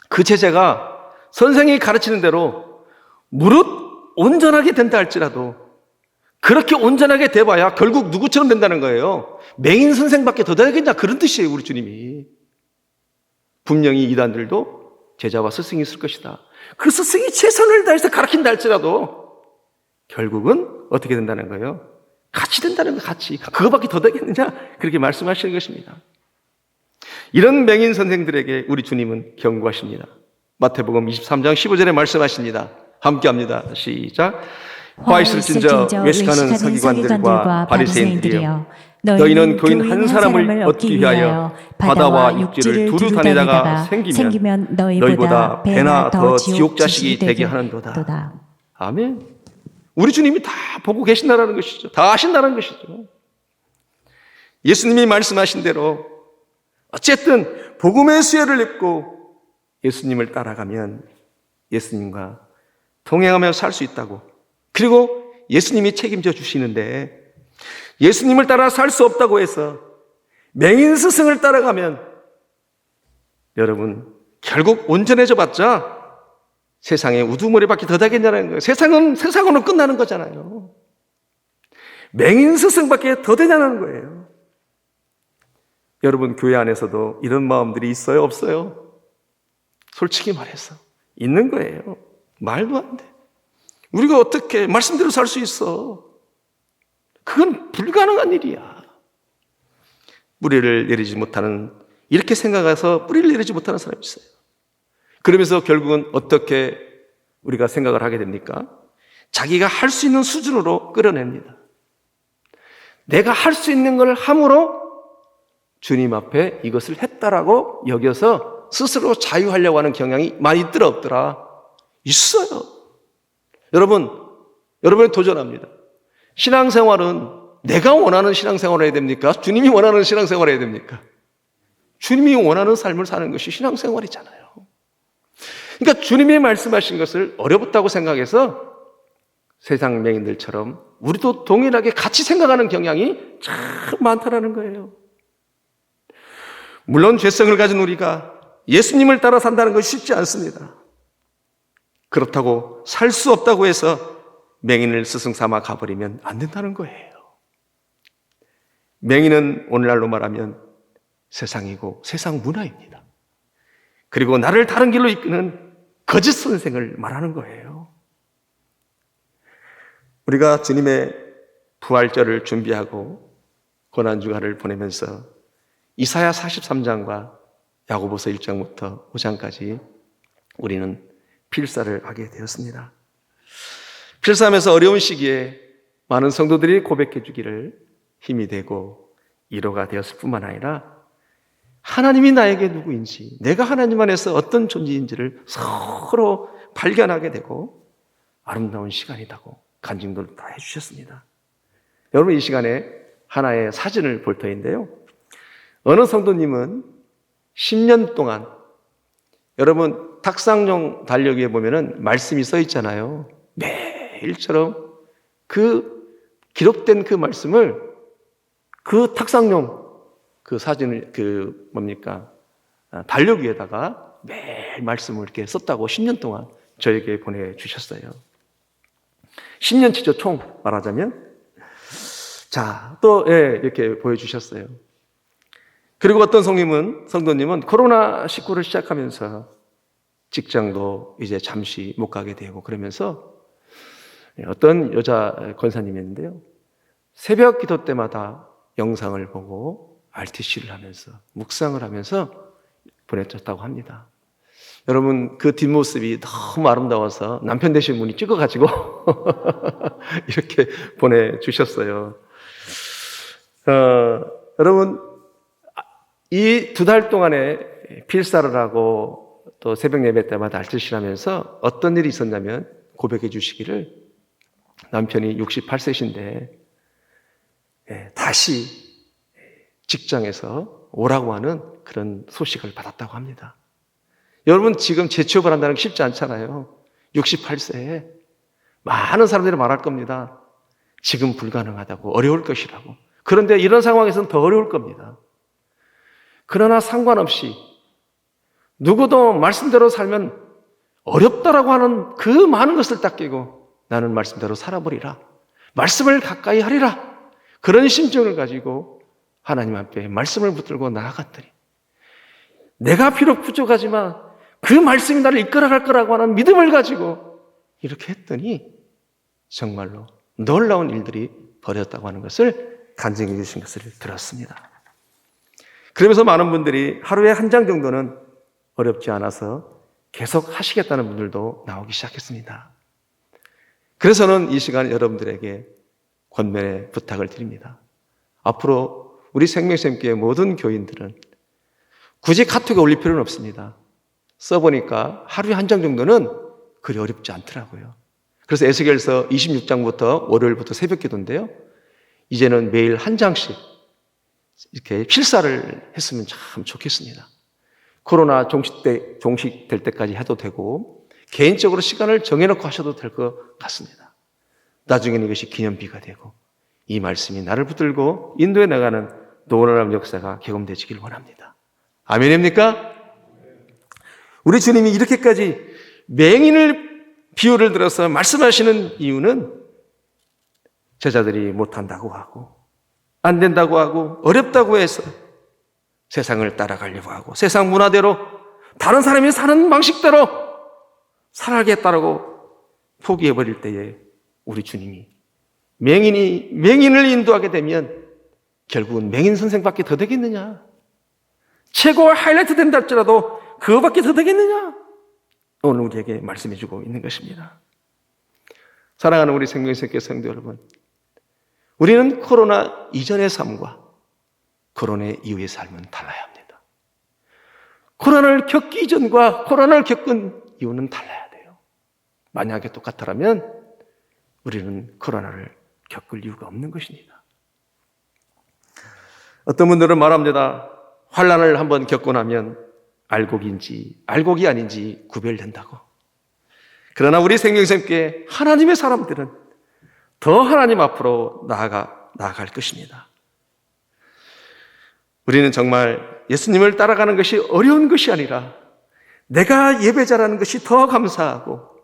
그 제자가 선생이 가르치는 대로 무릇 온전하게 된다 할지라도 그렇게 온전하게 돼봐야 결국 누구처럼 된다는 거예요. 맹인 선생밖에 더 되겠냐, 그런 뜻이에요. 우리 주님이. 분명히 이단들도 제자와 스승이 있을 것이다. 그 스승이 최선을 다해서 가르친다 할지라도 결국은 어떻게 된다는 거예요? 같이 된다는 거, 같이. 그거밖에 더 되겠느냐? 그렇게 말씀하시는 것입니다. 이런 맹인 선생들에게 우리 주님은 경고하십니다. 마태복음 23장 15절에 말씀하십니다. 함께 합니다. 시작. 화 있을진저 외식하는 서기관들과 바리새인들이여, 너희는 교인 한 사람을 얻기 위하여 바다와 육지를 두루 다니다가 생기면 너희보다 배나 더 지옥자식이 되게 하는도다. 아멘. 우리 주님이 다 보고 계신다는 것이죠. 다 아신다는 것이죠. 예수님이 말씀하신 대로 어쨌든 복음의 수혜를 입고 예수님을 따라가면 예수님과 동행하며 살 수 있다고. 그리고 예수님이 책임져 주시는데, 예수님을 따라 살 수 없다고 해서 맹인 스승을 따라가면 여러분 결국 온전해져 봤자 세상에 우두머리밖에 더 되겠냐는 거예요. 세상으로 끝나는 거잖아요. 맹인 스승밖에 더 되냐는 거예요. 여러분, 교회 안에서도 이런 마음들이 있어요, 없어요? 솔직히 말해서 있는 거예요. 말도 안 돼. 우리가 어떻게 말씀대로 살 수 있어? 그건 불가능한 일이야. 뿌리를 내리지 못하는, 이렇게 생각해서 뿌리를 내리지 못하는 사람이 있어요. 그러면서 결국은 어떻게 우리가 생각을 하게 됩니까? 자기가 할 수 있는 수준으로 끌어냅니다. 내가 할 수 있는 걸 함으로 주님 앞에 이것을 했다라고 여겨서 스스로 자유하려고 하는 경향이 많이 있더라 없더라? 있어요. 여러분이 도전합니다. 신앙생활은 내가 원하는 신앙생활을 해야 됩니까? 주님이 원하는 신앙생활을 해야 됩니까? 주님이 원하는 삶을 사는 것이 신앙생활이잖아요. 그러니까 주님이 말씀하신 것을 어렵다고 생각해서 세상 맹인들처럼 우리도 동일하게 같이 생각하는 경향이 참 많다라는 거예요. 물론 죄성을 가진 우리가 예수님을 따라 산다는 것이 쉽지 않습니다. 그렇다고 살 수 없다고 해서 맹인을 스승 삼아 가버리면 안 된다는 거예요. 맹인은 오늘날로 말하면 세상이고 세상 문화입니다. 그리고 나를 다른 길로 이끄는 거짓 선생을 말하는 거예요. 우리가 주님의 부활절을 준비하고 고난주간을 보내면서 이사야 43장과 야고보서 1장부터 5장까지 우리는 필사를 하게 되었습니다. 필사하면서 어려운 시기에 많은 성도들이 고백해 주기를 힘이 되고 위로가 되었을 뿐만 아니라 하나님이 나에게 누구인지, 내가 하나님 안에서 어떤 존재인지를 서로 발견하게 되고 아름다운 시간이라고 간증도 다 해주셨습니다. 여러분, 이 시간에 하나의 사진을 볼 터인데요. 어느 성도님은 10년 동안, 여러분 탁상용 달력에 보면은 말씀이 써 있잖아요. 매일처럼 그 기록된 그 말씀을 그 탁상용 그 사진을 달력 위에다가 매일 말씀을 이렇게 썼다고 10년 동안 저에게 보내주셨어요. 10년치죠, 총 말하자면. 자, 또 이렇게 보여주셨어요. 그리고 어떤 성도님은 코로나19를 시작하면서 직장도 이제 잠시 못 가게 되고 그러면서 어떤 여자 권사님이었는데요. 새벽 기도 때마다 영상을 보고 RTC를 하면서 묵상을 하면서 보내줬다고 합니다. 여러분, 그 뒷모습이 너무 아름다워서 남편 되신 분이 찍어가지고 이렇게 보내주셨어요. 여러분, 이 2달 동안에 필사를 하고 또 새벽 예배 때마다 RTC를 하면서 어떤 일이 있었냐면 고백해 주시기를 남편이 68세신데 다시 직장에서 오라고 하는 그런 소식을 받았다고 합니다. 여러분, 지금 재취업을 한다는 게 쉽지 않잖아요. 68세에 많은 사람들이 말할 겁니다. 지금 불가능하다고, 어려울 것이라고. 그런데 이런 상황에서는 더 어려울 겁니다. 그러나 상관없이 누구도 말씀대로 살면 어렵다라고 하는 그 많은 것을 딱 깨고 나는 말씀대로 살아버리라, 말씀을 가까이 하리라, 그런 심정을 가지고 하나님 앞에 말씀을 붙들고 나아갔더니 내가 비록 부족하지만 그 말씀이 나를 이끌어갈 거라고 하는 믿음을 가지고 이렇게 했더니 정말로 놀라운 일들이 벌어졌다고 하는 것을 간증해 주신 것을 들었습니다. 그러면서 많은 분들이 하루에 한 장 정도는 어렵지 않아서 계속 하시겠다는 분들도 나오기 시작했습니다. 그래서는 이 시간 여러분들에게 권면의 부탁을 드립니다. 앞으로 우리 생명샘교회 모든 교인들은 굳이 카톡에 올릴 필요는 없습니다. 써보니까 하루에 한 장 정도는 그리 어렵지 않더라고요. 그래서 에스겔서 26장부터 월요일부터 새벽 기도인데요. 이제는 매일 한 장씩 이렇게 필사를 했으면 참 좋겠습니다. 코로나 종식될 때까지 해도 되고 개인적으로 시간을 정해놓고 하셔도 될 것 같습니다. 나중에는 이것이 기념비가 되고 이 말씀이 나를 붙들고 인도해 나가는 놀라운 역사가 경험되시길 원합니다. 아멘입니까? 우리 주님이 이렇게까지 맹인을 비유를 들어서 말씀하시는 이유는 제자들이 못한다고 하고 안 된다고 하고 어렵다고 해서 세상을 따라가려고 하고 세상 문화대로 다른 사람이 사는 방식대로 살아야겠다고 포기해버릴 때에 우리 주님이 맹인을 인도하게 되면 결국은 맹인 선생밖에 더 되겠느냐? 최고 하이라이트 된다 할지라도 그거밖에 더 되겠느냐? 오늘 우리에게 말씀해주고 있는 것입니다. 사랑하는 우리 생명샘교회 성도 여러분, 우리는 코로나 이전의 삶과 코로나 이후의 삶은 달라야 합니다. 코로나를 겪기 이전과 코로나를 겪은 이후는 달라야 돼요. 만약에 똑같다면 우리는 코로나를 겪을 이유가 없는 것입니다. 어떤 분들은 말합니다. 환난을 한번 겪고 나면 알곡인지 알곡이 아닌지 구별된다고. 그러나 우리 생명샘교회 하나님의 사람들은 더 하나님 앞으로 나아갈 것입니다. 우리는 정말 예수님을 따라가는 것이 어려운 것이 아니라 내가 예배자라는 것이 더 감사하고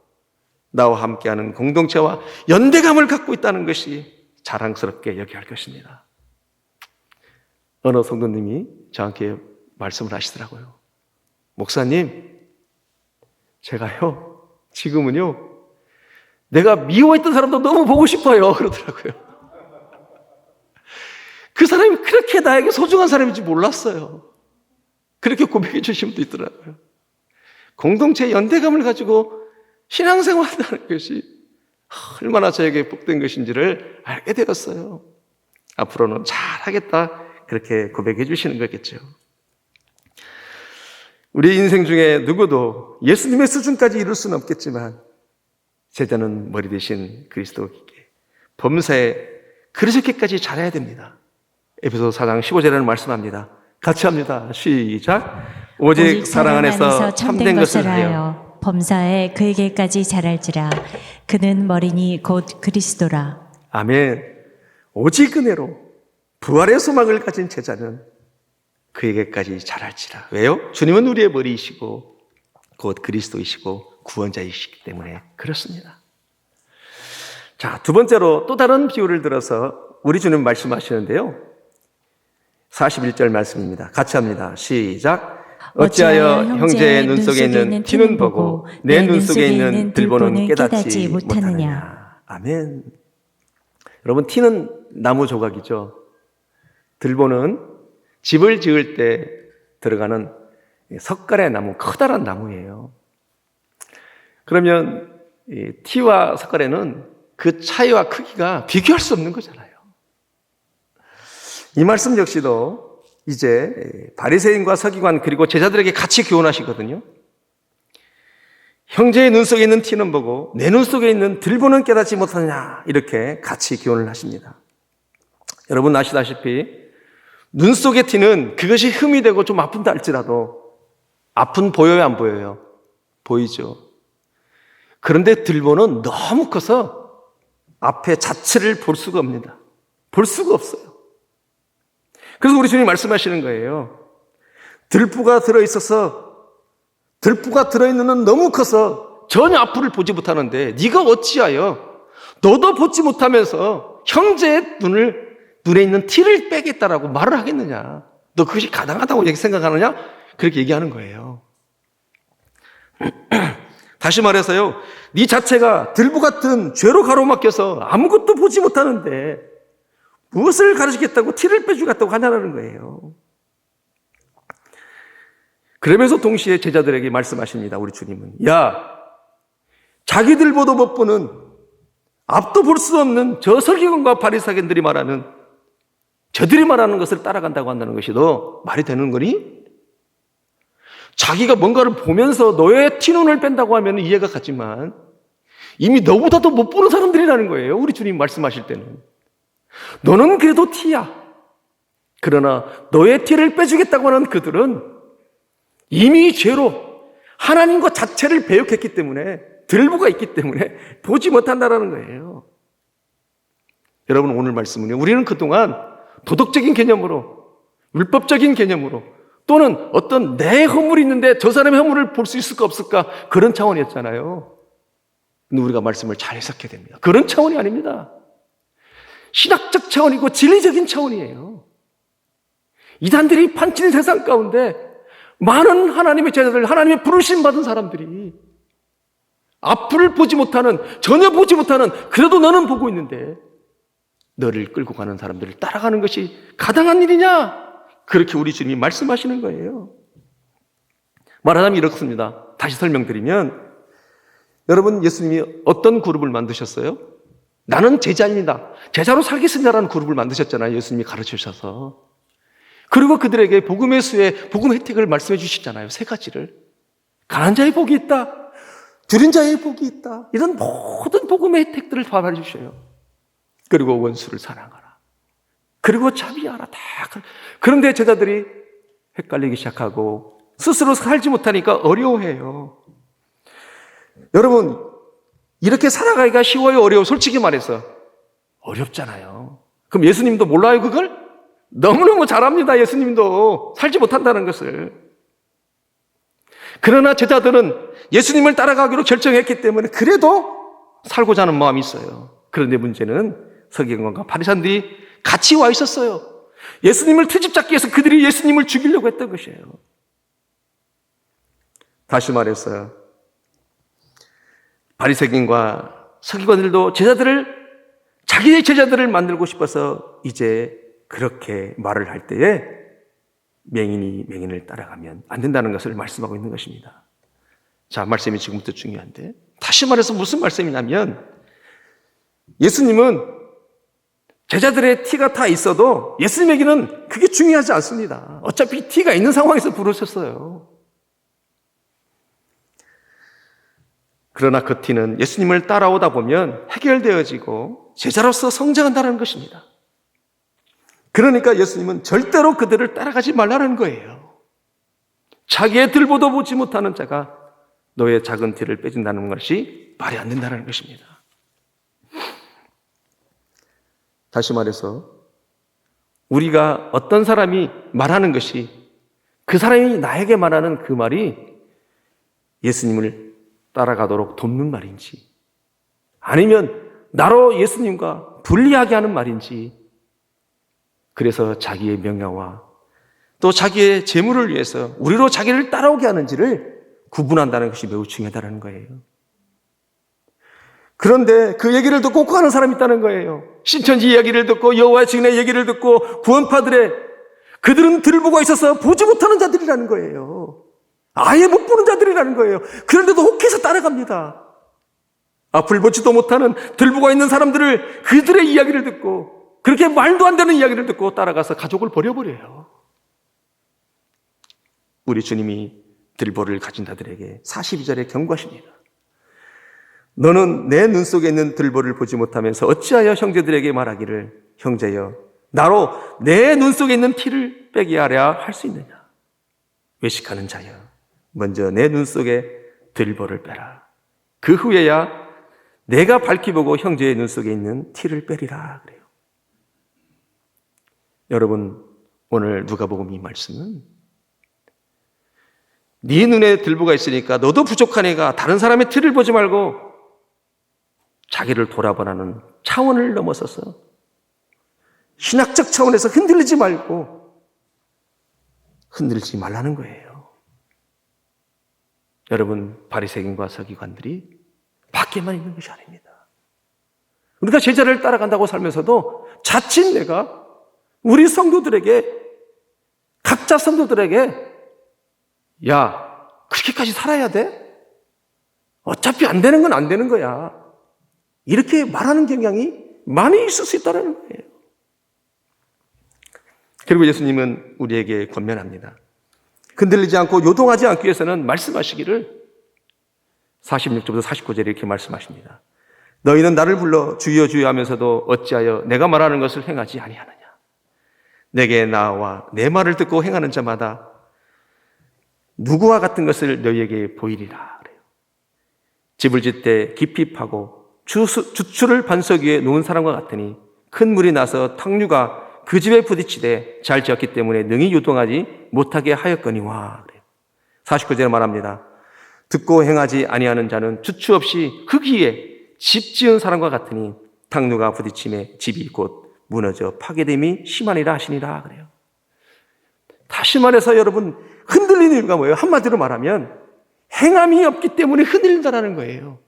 나와 함께하는 공동체와 연대감을 갖고 있다는 것이 자랑스럽게 여겨야 할 것입니다. 어느 성도님이 저한테 말씀을 하시더라고요. 목사님, 제가요 지금은요 내가 미워했던 사람도 너무 보고 싶어요 그러더라고요. 그 사람이 그렇게 나에게 소중한 사람인지 몰랐어요. 그렇게 고백해 주신 분도 있더라고요. 공동체 연대감을 가지고 신앙생활 한다는 것이 얼마나 저에게 복된 것인지를 알게 되었어요. 앞으로는 잘하겠다 그렇게 고백해 주시는 거겠죠. 우리 인생 중에 누구도 예수님의 수준까지 이룰 수는 없겠지만 제자는 머리 대신 그리스도께 범사에 그렇게까지 잘해야 됩니다. 에베소서 4장 15절에는 말씀합니다. 같이 합니다. 시작. 오직 사랑 안에서 참된 것을 하여 범사에 그에게까지 잘할지라. 그는 머리니 곧 그리스도라. 아멘. 오직 은혜로 부활의 소망을 가진 제자는 그에게까지 잘할지라. 왜요? 주님은 우리의 머리이시고 곧 그리스도이시고 구원자이시기 때문에 그렇습니다. 자, 두 번째로 또 다른 비유를 들어서 우리 주님 말씀하시는데요. 41절 말씀입니다. 같이 합니다. 시작. 어찌하여 형제의 눈 속에 있는 티는 보고 내 눈 속에 있는 들보는 깨닫지 못하느냐. 아멘. 여러분, 티는 나무 조각이죠. 들보는 집을 지을 때 들어가는 석가래 나무, 커다란 나무예요. 그러면 티와 석가래는 그 차이와 크기가 비교할 수 없는 거잖아요. 이 말씀 역시도 이제 바리새인과 서기관 그리고 제자들에게 같이 교훈하시거든요. 형제의 눈 속에 있는 티는 보고 내 눈 속에 있는 들보는 깨닫지 못하느냐, 이렇게 같이 교훈을 하십니다. 여러분 아시다시피 눈 속의 티는 그것이 흠이 되고 좀 아픈다 할지라도 아픈 보여요, 안 보여요? 보이죠. 그런데 들보는 너무 커서 앞에 자체를 볼 수가 없습니다. 볼 수가 없어요. 그래서 우리 주님이 말씀하시는 거예요. 들보가 들어있어서 들보가 들어있는 건 너무 커서 전혀 앞을 보지 못하는데 네가 어찌하여 너도 보지 못하면서 형제의 눈에 있는 티를 빼겠다라고 말을 하겠느냐. 너 그것이 가당하다고 생각하느냐? 그렇게 얘기하는 거예요. 다시 말해서요, 네 자체가 들보 같은 죄로 가로막혀서 아무것도 보지 못하는데 무엇을 가르치겠다고 티를 빼주겠다고 하냐는 거예요. 그러면서 동시에 제자들에게 말씀하십니다. 우리 주님은, 야, 자기들보다 못 보는, 앞도 볼 수 없는 저 서기관과 바리새인들이 말하는, 저들이 말하는 것을 따라간다고 한다는 것이 너 말이 되는 거니? 자기가 뭔가를 보면서 너의 티눈을 뺀다고 하면 이해가 가지만 이미 너보다도 못 보는 사람들이라는 거예요. 우리 주님 말씀하실 때는. 너는 그래도 티야. 그러나 너의 티를 빼주겠다고 하는 그들은 이미 죄로 하나님과 자체를 배역했기 때문에, 들보가 있기 때문에 보지 못한다라는 거예요. 여러분, 오늘 말씀은요, 우리는 그동안 도덕적인 개념으로, 율법적인 개념으로, 또는 어떤 내 허물이 있는데 저 사람의 허물을 볼 수 있을까 없을까, 그런 차원이었잖아요. 근데 우리가 말씀을 잘 해석해야 됩니다. 그런 차원이 아닙니다. 신학적 차원이고 진리적인 차원이에요. 이단들이 판치는 세상 가운데 많은 하나님의 제자들, 하나님의 부르심 받은 사람들이 앞을 보지 못하는, 전혀 보지 못하는, 그래도 너는 보고 있는데 너를 끌고 가는 사람들을 따라가는 것이 가당한 일이냐? 그렇게 우리 주님이 말씀하시는 거예요. 말하자면 이렇습니다. 다시 설명드리면, 여러분, 예수님이 어떤 그룹을 만드셨어요? 나는 제자입니다, 제자로 살겠습니다라는 그룹을 만드셨잖아요. 예수님이 가르치셔서. 그리고 그들에게 복음의 수에 복음 혜택을 말씀해 주시잖아요. 세 가지를. 가난한 자의 복이 있다, 줄인 자의 복이 있다, 이런 모든 복음의 혜택들을 다 말해주셔요. 그리고 원수를 사랑하라, 그리고 자비하라. 다. 그런데 제자들이 헷갈리기 시작하고 스스로 살지 못하니까 어려워해요. 여러분, 이렇게 살아가기가 쉬워요, 어려워요? 솔직히 말해서 어렵잖아요. 그럼 예수님도 몰라요, 그걸? 너무너무 잘합니다. 예수님도 살지 못한다는 것을. 그러나 제자들은 예수님을 따라가기로 결정했기 때문에 그래도 살고자 하는 마음이 있어요. 그런데 문제는 서기관과 바리새인들이 같이 와 있었어요. 예수님을 트집잡기 위해서 그들이 예수님을 죽이려고 했던 것이에요. 다시 말해서 바리새인과 서기관들도 자기의 제자들을 만들고 싶어서 이제 그렇게 말을 할 때에 맹인이 맹인을 따라가면 안 된다는 것을 말씀하고 있는 것입니다. 자, 말씀이 지금부터 중요한데, 다시 말해서 무슨 말씀이냐면, 예수님은 제자들의 티가 다 있어도 예수님에게는 그게 중요하지 않습니다. 어차피 티가 있는 상황에서 부르셨어요. 그러나 그 티는 예수님을 따라오다 보면 해결되어지고 제자로서 성장한다는 것입니다. 그러니까 예수님은 절대로 그들을 따라가지 말라는 거예요. 자기의 들보도 보지 못하는 자가 너의 작은 티를 빼준다는 것이 말이 안 된다는 것입니다. 다시 말해서 우리가 어떤 사람이 말하는 것이, 그 사람이 나에게 말하는 그 말이 예수님을 따라가도록 돕는 말인지, 아니면 나로 예수님과 분리하게 하는 말인지, 그래서 자기의 명예와 또 자기의 재물을 위해서 우리로 자기를 따라오게 하는지를 구분한다는 것이 매우 중요하다는 거예요. 그런데 그 얘기를 듣고 가는 사람이 있다는 거예요. 신천지 이야기를 듣고 여호와의 증인의 얘기를 듣고 구원파들의, 그들은 들보가 있어서 보지 못하는 자들이라는 거예요. 아예 못 보는 자들이라는 거예요. 그런데도 혹해서 따라갑니다. 앞을 보지도 못하는 들보가 있는 사람들을, 그들의 이야기를 듣고, 그렇게 말도 안 되는 이야기를 듣고 따라가서 가족을 버려버려요. 우리 주님이 들보를 가진 자들에게 42절에 경고하십니다. 너는 내 눈 속에 있는 들보를 보지 못하면서 어찌하여 형제들에게 말하기를, 형제여, 나로 내 눈 속에 있는 티를 빼게 하랴 할 수 있느냐? 외식하는 자여, 먼저 내 눈 속에 들보를 빼라. 그 후에야 내가 밝히 보고 형제의 눈 속에 있는 티를 빼리라. 그래요. 여러분, 오늘 누가복음 이 말씀은 네 눈에 들보가 있으니까 너도 부족한 애가 다른 사람의 티를 보지 말고 자기를 돌아보라는 차원을 넘어서서 신학적 차원에서 흔들리지 말고 흔들리지 말라는 거예요. 여러분, 바리새인과 서기관들이 밖에만 있는 것이 아닙니다. 우리가 제자를 따라간다고 살면서도 자칫 내가 우리 성도들에게, 각자 성도들에게, 야, 그렇게까지 살아야 돼? 어차피 안 되는 건 안 되는 거야, 이렇게 말하는 경향이 많이 있을 수 있다는 거예요. 그리고 예수님은 우리에게 권면합니다. 흔들리지 않고 요동하지 않기 위해서는 말씀하시기를 46절부터 49절에 이렇게 말씀하십니다. 너희는 나를 불러 주여 주여 하면서도 어찌하여 내가 말하는 것을 행하지 아니하느냐? 내게 나와 내 말을 듣고 행하는 자마다 누구와 같은 것을 너희에게 보이리라. 그래요. 집을 짓되 깊이 파고 주추를 반석 위에 놓은 사람과 같으니 큰 물이 나서 탕류가 그 집에 부딪히되 잘 지었기 때문에 능히 요동하지 못하게 하였거니와. 그래요. 49절에 말합니다. 듣고 행하지 아니하는 자는 주추 없이 흙위에 집 지은 사람과 같으니 탕류가 부딪힘에 집이 곧 무너져 파괴됨이 심하니라 하시니라. 그래요. 다시 말해서 여러분, 흔들리는 이유가 뭐예요? 한마디로 말하면 행함이 없기 때문에 흔들린다는 거예요.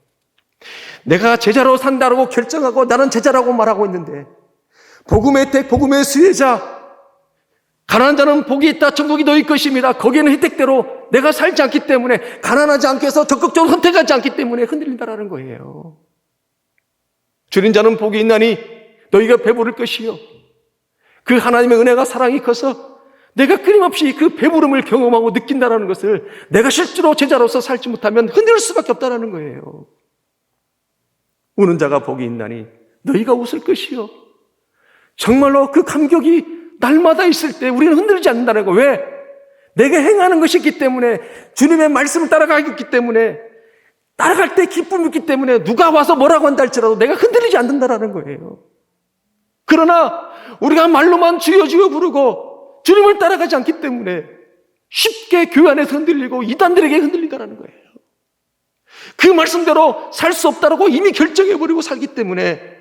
내가 제자로 산다고 결정하고 나는 제자라고 말하고 있는데, 복음의 혜택, 복음의 수혜자, 가난한 자는 복이 있다, 천국이 너희 것입니다, 거기에는 혜택대로 내가 살지 않기 때문에, 가난하지 않게 해서 적극적으로 선택하지 않기 때문에 흔들린다는 거예요. 줄인 자는 복이 있나니 너희가 배부를 것이요, 그 하나님의 은혜가 사랑이 커서 내가 끊임없이 그 배부름을 경험하고 느낀다는 것을 내가 실제로 제자로서 살지 못하면 흔들릴 수밖에 없다는 거예요. 우는 자가 복이 있나니 너희가 웃을 것이요, 정말로 그 감격이 날마다 있을 때 우리는 흔들리지 않는다는 거예요. 왜? 내가 행하는 것이 있기 때문에, 주님의 말씀을 따라가기 있기 때문에, 따라갈 때 기쁨이 있기 때문에, 누가 와서 뭐라고 한다 할지라도 내가 흔들리지 않는다는 거예요. 그러나 우리가 말로만 주여 주여 부르고 주님을 따라가지 않기 때문에 쉽게 교회 안에서 흔들리고 이단들에게 흔들린다는 거예요. 그 말씀대로 살 수 없다고 이미 결정해버리고 살기 때문에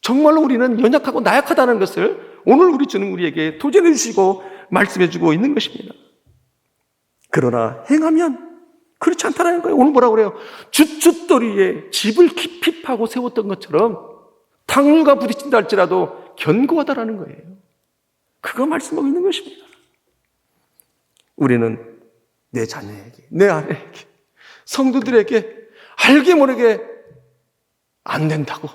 정말로 우리는 연약하고 나약하다는 것을 오늘 우리 주는 우리에게 도전해 주시고 말씀해 주고 있는 것입니다. 그러나 행하면 그렇지 않다는 거예요. 오늘 뭐라고 그래요? 주춧돌이에 집을 깊이 파고 세웠던 것처럼 탕류가 부딪힌다 할지라도 견고하다라는 거예요. 그거 말씀하고 있는 것입니다. 우리는 내 자녀에게, 내 아내에게, 성도들에게 알게 모르게 안 된다고,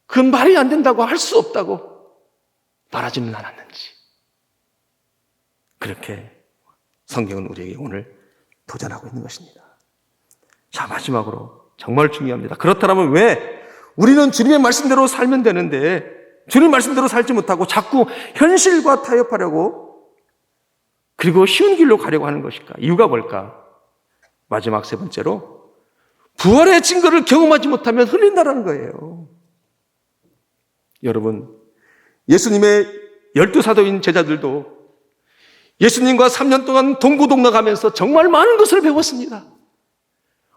그 말이 안 된다고, 할 수 없다고 말하지는 않았는지, 그렇게 성경은 우리에게 오늘 도전하고 있는 것입니다. 자, 마지막으로 정말 중요합니다. 그렇다면 왜 우리는 주님의 말씀대로 살면 되는데 주님 말씀대로 살지 못하고 자꾸 현실과 타협하려고, 그리고 쉬운 길로 가려고 하는 것일까? 이유가 뭘까? 마지막 세 번째로, 부활의 증거를 경험하지 못하면 흘린다라는 거예요. 여러분, 예수님의 12사도인 제자들도 예수님과 3년 동안 동고동락하면서 정말 많은 것을 배웠습니다.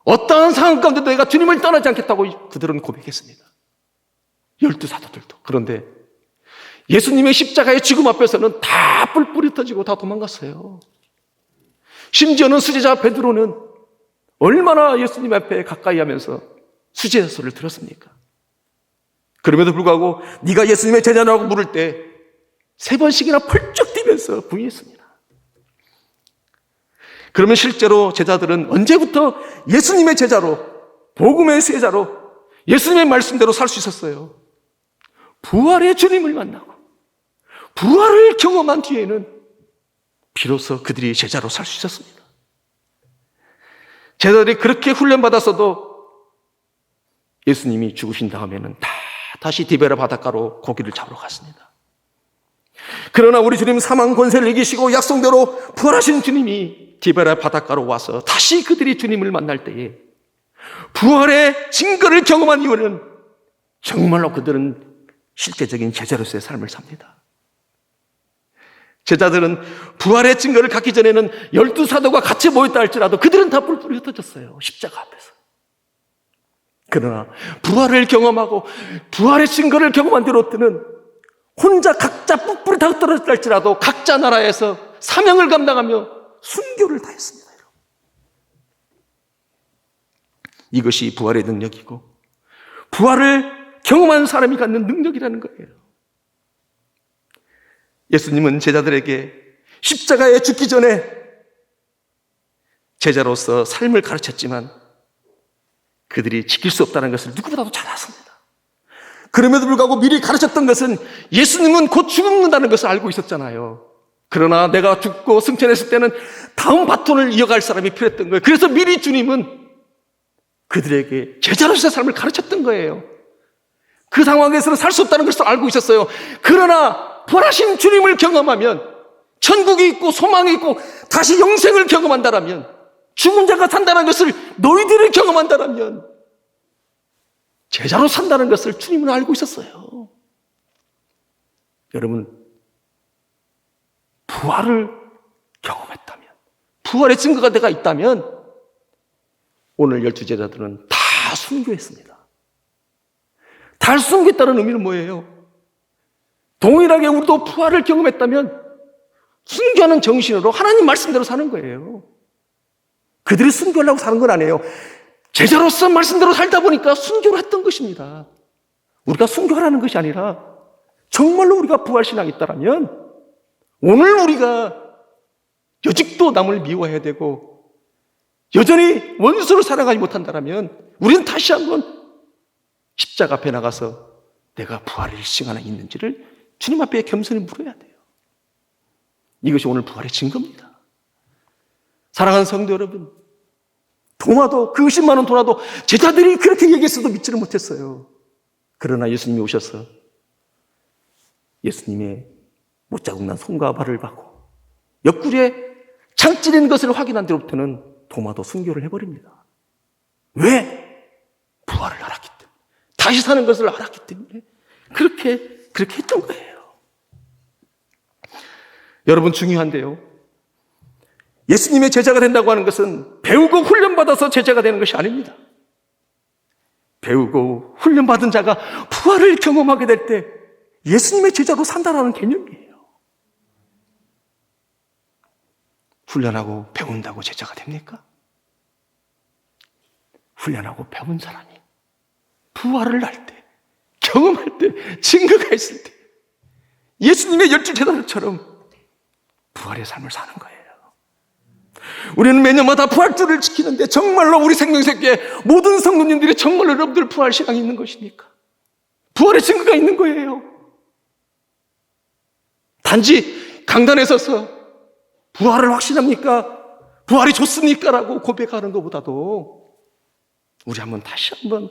어떠한 상황 가운데도 내가 주님을 떠나지 않겠다고 그들은 고백했습니다. 12사도들도. 그런데 예수님의 십자가의 죽음 앞에서는 다 뿔뿔이 터지고 다 도망갔어요. 심지어는 수제자 베드로는 얼마나 예수님 앞에 가까이 하면서 수제자 소리를 들었습니까? 그럼에도 불구하고 네가 예수님의 제자라고 물을 때 3번씩이나 펄쩍 뛰면서 부인했습니다. 그러면 실제로 제자들은 언제부터 예수님의 제자로, 복음의 세자로, 예수님의 말씀대로 살 수 있었어요? 부활의 주님을 만나고 부활을 경험한 뒤에는 비로소 그들이 제자로 살 수 있었습니다. 제자들이 그렇게 훈련받았어도 예수님이 죽으신 다음에는 다 다시 디베라 바닷가로 고기를 잡으러 갔습니다. 그러나 우리 주님 사망 권세를 이기시고 약속대로 부활하신 주님이 디베라 바닷가로 와서 다시 그들이 주님을 만날 때에 부활의 증거를 경험한 이후에는 정말로 그들은 실제적인 제자로서의 삶을 삽니다. 제자들은 부활의 증거를 갖기 전에는 12사도가 같이 모였다 할지라도 그들은 다 뿔뿔이 흩어졌어요. 십자가 앞에서. 그러나 부활을 경험하고 부활의 증거를 경험한 뒤로부터는 혼자 각자 뿔뿔이 다 흩어졌다 할지라도 각자 나라에서 사명을 감당하며 순교를 다했습니다. 이것이 부활의 능력이고 부활을 경험한 사람이 갖는 능력이라는 거예요. 예수님은 제자들에게 십자가에 죽기 전에 제자로서 삶을 가르쳤지만 그들이 지킬 수 없다는 것을 누구보다도 잘 아십니다. 그럼에도 불구하고 미리 가르쳤던 것은 예수님은 곧 죽는다는 것을 알고 있었잖아요. 그러나 내가 죽고 승천했을 때는 다음 바톤을 이어갈 사람이 필요했던 거예요. 그래서 미리 주님은 그들에게 제자로서의 삶을 가르쳤던 거예요. 그 상황에서는 살 수 없다는 것을 알고 있었어요. 그러나 부활하신 주님을 경험하면 천국이 있고 소망이 있고 다시 영생을 경험한다라면 죽은 자가 산다는 것을 너희들이 경험한다라면 제자로 산다는 것을 주님은 알고 있었어요. 여러분, 부활을 경험했다면, 부활의 증거가 내가 있다면 오늘 12제자들은 다 순교했습니다. 다 순교했다는 의미는 뭐예요? 동일하게 우리도 부활을 경험했다면 순교하는 정신으로 하나님 말씀대로 사는 거예요. 그들이 순교하려고 사는 건 아니에요. 제자로서 말씀대로 살다 보니까 순교를 했던 것입니다. 우리가 순교하라는 것이 아니라 정말로 우리가 부활신앙이 있다면 오늘 우리가 여직도 남을 미워해야 되고 여전히 원수를 사랑하지 못한다면 우리는 다시 한번 십자가 앞에 나가서 내가 부활의 일생 하나 있는지를 주님 앞에 겸손히 물어야 돼요. 이것이 오늘 부활의 증거입니다. 사랑하는 성도 여러분, 도마도 그 10만 원 도나도 제자들이 그렇게 얘기했어도 믿지를 못했어요. 그러나 예수님이 오셔서 예수님의 못자국 난 손과 발을 받고 옆구리에 창 찔린 것을 확인한 뒤로부터는 도마도 순교를 해버립니다. 왜? 부활을 알았기 때문에, 다시 사는 것을 알았기 때문에 그렇게 했던 거예요. 여러분, 중요한데요, 예수님의 제자가 된다고 하는 것은 배우고 훈련받아서 제자가 되는 것이 아닙니다. 배우고 훈련받은 자가 부활을 경험하게 될 때 예수님의 제자로 산다라는 개념이에요. 훈련하고 배운다고 제자가 됩니까? 훈련하고 배운 사람이 부활을 할 때, 경험할 때, 증거가 있을 때 예수님의 12제자들처럼 부활의 삶을 사는 거예요. 우리는 매년마다 부활주를 지키는데 정말로 우리 생명새끼에 모든 성도님들이 정말로 여러분들 부활 신앙이 있는 것입니까? 부활의 증거가 있는 거예요. 단지 강단에 서서 부활을 확신합니까? 부활이 좋습니까? 라고 고백하는 것보다도 우리 다시 한번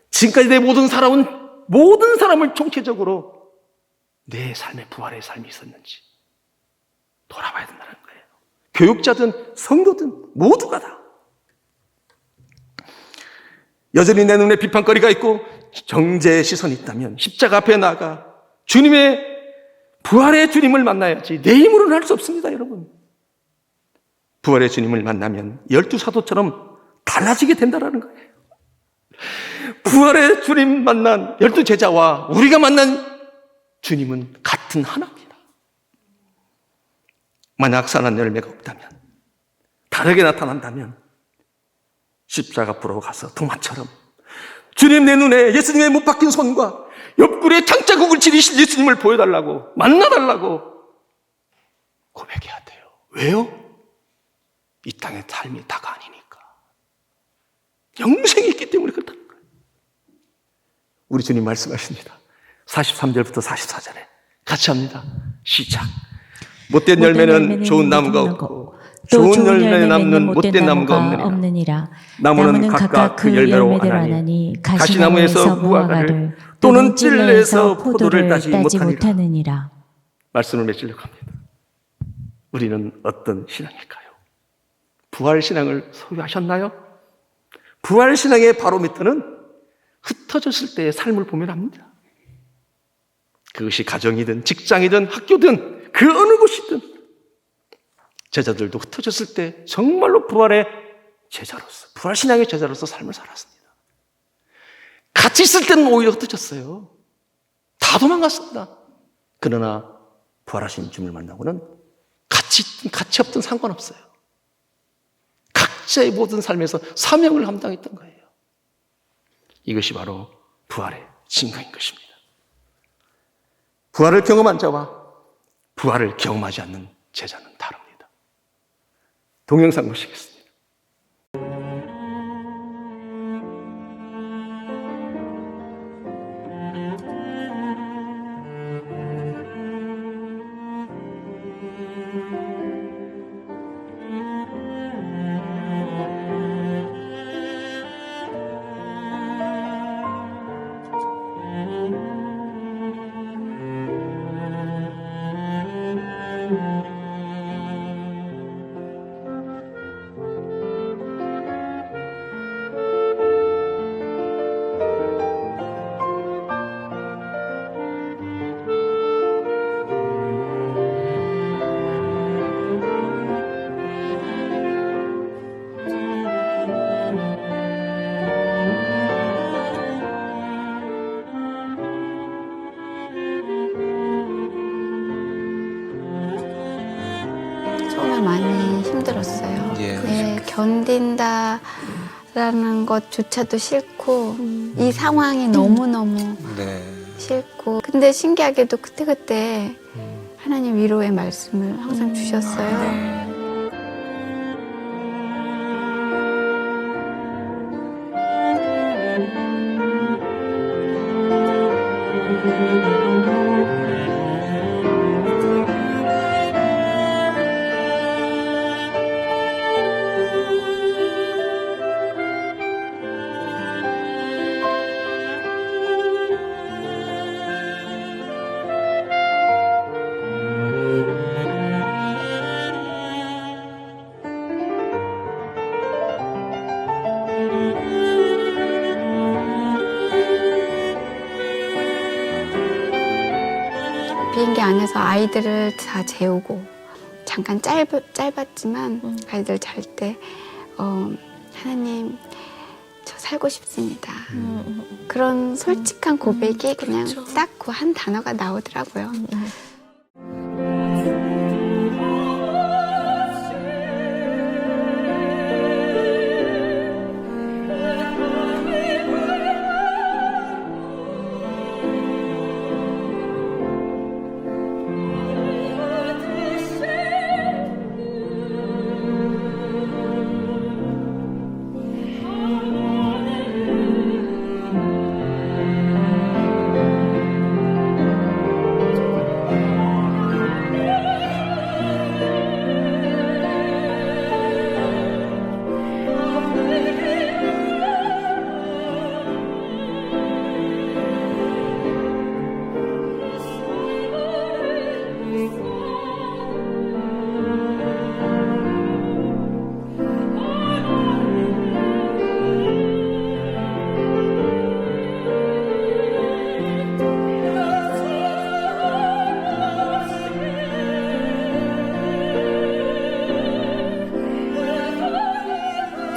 지금까지 내 모든 사람을 총체적으로 내 삶에 부활의 삶이 있었는지 돌아봐야 된다는 거예요. 교육자든 성도든 모두가 다. 여전히 내 눈에 비판거리가 있고 정죄의 시선이 있다면 십자가 앞에 나가 주님의 부활의 주님을 만나야지 내 힘으로는 할 수 없습니다. 여러분, 부활의 주님을 만나면 12사도처럼 달라지게 된다라는 거예요. 부활의 주님 만난 12제자와 우리가 만난 주님은 같은 하나입니다. 만약 선한 열매가 없다면, 다르게 나타난다면 십자가 앞으로 가서 동화처럼 주님 내 눈에 예수님의 못 박힌 손과 옆구리에 장자국을 지리실 예수님을 보여달라고, 만나달라고 고백해야 돼요. 왜요? 이 땅의 삶이 다가 아니니까. 영생이 있기 때문에 그렇다는 거예요. 우리 주님 말씀하십니다. 43절부터 44절에 같이 합니다. 시작. 못된 열매는 좋은 나무가 없고 좋은 열매 남는 못된 나무가 없느니라. 나무는 각각 그 열매로 아나니 가시나무에서 무화과를 또는 찔레에서 포도를 따지 못하니라. 말씀을 맺으려고 합니다. 우리는 어떤 신앙일까요? 부활 신앙을 소유하셨나요? 부활 신앙의 바로미터는 흩어졌을 때의 삶을 보면 압니다. 그것이 가정이든 직장이든 학교든 그 어느 곳이든 제자들도 흩어졌을 때 정말로 부활의 제자로서, 부활 신앙의 제자로서 삶을 살았습니다. 같이 있을 때는 오히려 흩어졌어요. 다 도망갔습니다. 그러나 부활하신 주님을 만나고는 같이 있든 같이 없든 상관없어요. 각자의 모든 삶에서 사명을 감당했던 거예요. 이것이 바로 부활의 증거인 것입니다. 부활을 경험한 자와 부활을 경험하지 않는 제자는 다릅니다. 동영상 보시겠습니다. 처음에 많이 힘들었어요. 네, 견딘다라는 것조차도 싫고 이 상황이 너무너무 싫고, 근데 신기하게도 그때그때 하나님 위로의 말씀을 항상 주셨어요. 비행기 안에서 아이들을 다 재우고 잠깐 짧았지만 아이들 잘 때 하나님 저 살고 싶습니다. 그런 솔직한 고백이 그냥 딱 그 한 단어가 나오더라고요.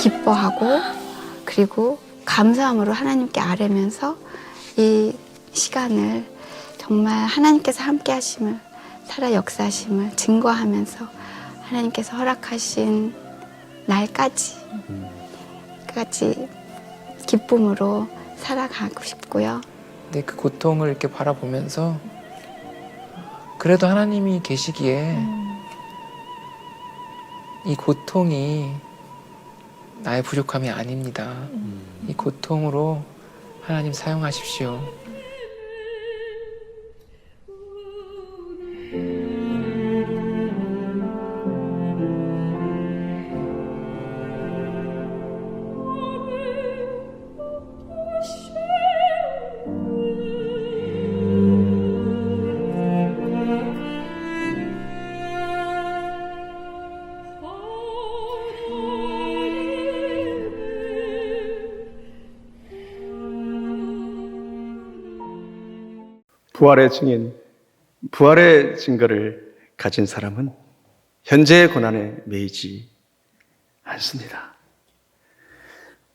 기뻐하고 그리고 감사함으로 하나님께 아뢰면서 이 시간을 정말 하나님께서 함께 하심을 살아 역사하심을 증거하면서 하나님께서 허락하신 날까지 끝까지 기쁨으로 살아가고 싶고요. 근데 그 고통을 이렇게 바라보면서 그래도 하나님이 계시기에 이 고통이 나의 부족함이 아닙니다. 이 고통으로 하나님 사용하십시오. 부활의 증인, 부활의 증거를 가진 사람은 현재의 고난에 매이지 않습니다.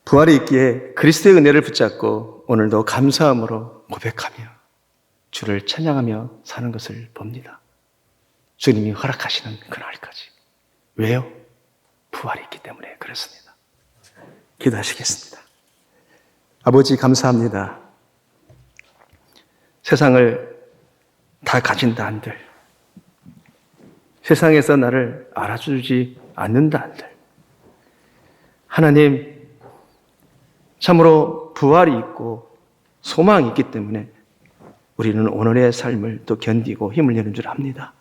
부활이 있기에 그리스도의 은혜를 붙잡고 오늘도 감사함으로 고백하며 주를 찬양하며 사는 것을 봅니다. 주님이 허락하시는 그날까지. 왜요? 부활이 있기 때문에 그렇습니다. 기도하시겠습니다. 아버지 감사합니다. 세상을 다 가진다 한들, 세상에서 나를 알아주지 않는다 한들, 하나님 참으로 부활이 있고 소망이 있기 때문에 우리는 오늘의 삶을 또 견디고 힘을 내는 줄 압니다.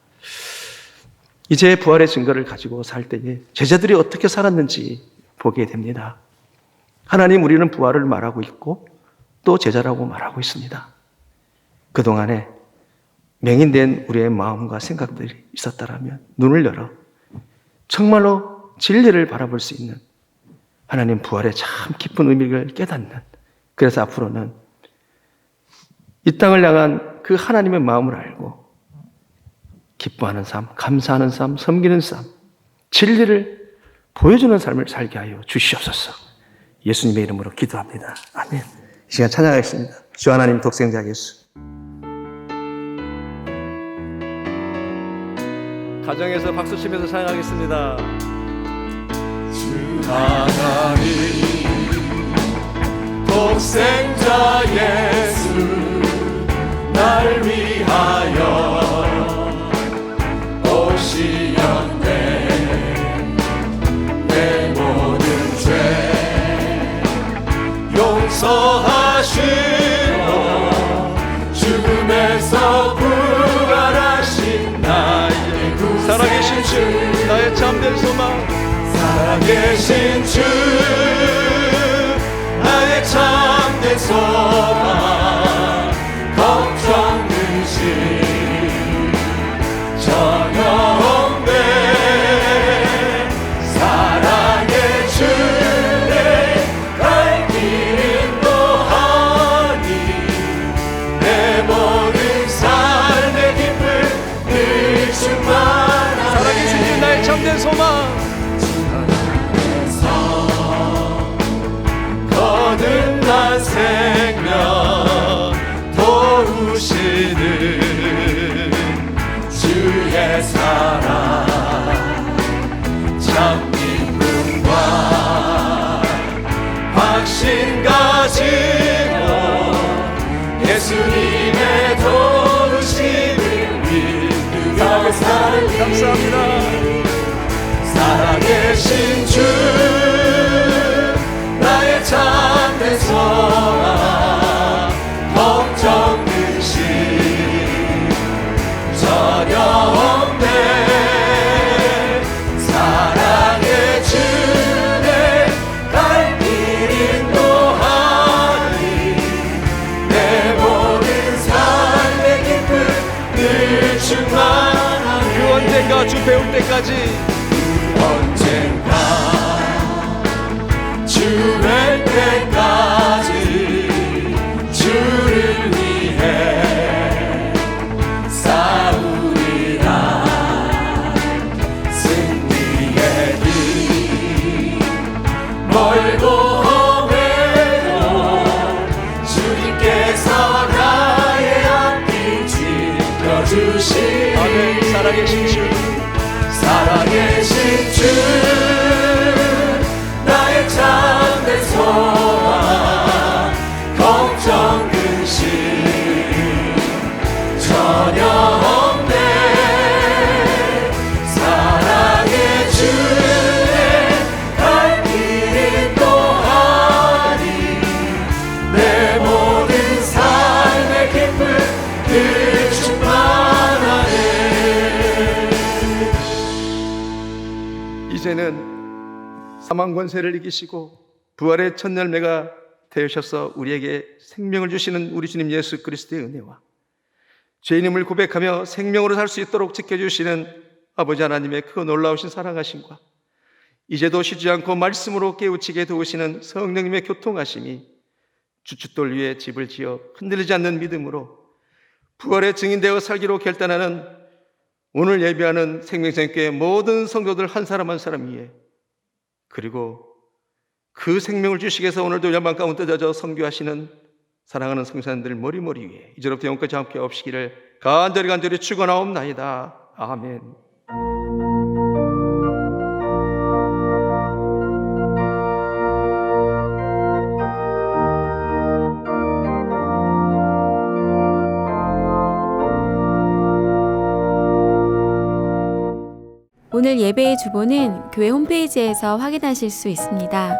이제 부활의 증거를 가지고 살 때에 제자들이 어떻게 살았는지 보게 됩니다. 하나님, 우리는 부활을 말하고 있고 또 제자라고 말하고 있습니다. 그동안에 맹인된 우리의 마음과 생각들이 있었다라면 눈을 열어 정말로 진리를 바라볼 수 있는 하나님 부활의 참 깊은 의미를 깨닫는, 그래서 앞으로는 이 땅을 향한 그 하나님의 마음을 알고 기뻐하는 삶, 감사하는 삶, 섬기는 삶, 진리를 보여주는 삶을 살게 하여 주시옵소서. 예수님의 이름으로 기도합니다. 아멘. 이 시간 찬양하겠습니다. 주 하나님 독생자 예수. 가정에서 박수 치면서 찬양하겠습니다. 주 하나님 독생자 예수 날 위하여 오시었네. 내 모든 죄 용서하시고 죽음에서 부활하신 나의 구세주, 살아계신 주, 나의 참된 소망. 살아계신 주, 나의 참된 소망. 걱정 근심 전혀 없네. 사랑의 주내 갈 길 인도하니 내 모든 삶의 기쁨 늘 충만하네. 살아계신 주, 나의 참된 소망. 거듭난 생명 도우시는 주의 사랑 참 기쁨과 확신 가지고 예수님의 도우심을 믿으며 살리. 감사합니다. 살아계신 주, 나의 참된 소망. 걱정 근심 전혀 없네. 사랑의 주내 갈 길 인도하니 내 모든 삶의 기쁨 늘 충만하네. 그 언젠가 주 배울 때까지, 언젠가 주 뵐 때까지 주를 위해 싸우리라. 승리의 길 살아계신 주 살아계신 주 나의 참된 소망 걱정 근심 전혀 없네 사랑의 주의 갈 길이 또하니 내 모든 삶의 기쁨 늘 충만하네 이제는 사망 권세를 이기시고 부활의 첫 열매가 되셔서 우리에게 생명을 주시는 우리 주님 예수 그리스도의 은혜와 죄인임을 고백하며 생명으로 살 수 있도록 지켜주시는 아버지 하나님의 그 놀라우신 사랑하심과 이제도 쉬지 않고 말씀으로 깨우치게 도우시는 성령님의 교통하심이 주춧돌 위에 집을 지어 흔들리지 않는 믿음으로 부활의 증인되어 살기로 결단하는 오늘 예배하는 생명생교회 모든 성도들 한 사람 한 사람 위에 그리고 그 생명을 주시기 위해서 오늘도 열방 가운데 젖어 선교하시는 사랑하는 성사님들 머리머리 위에 이제부터 영까지 함께 없시기를 간절히 축원하옵나이다. 아멘. 오늘 예배의 주보는 교회 홈페이지에서 확인하실 수 있습니다.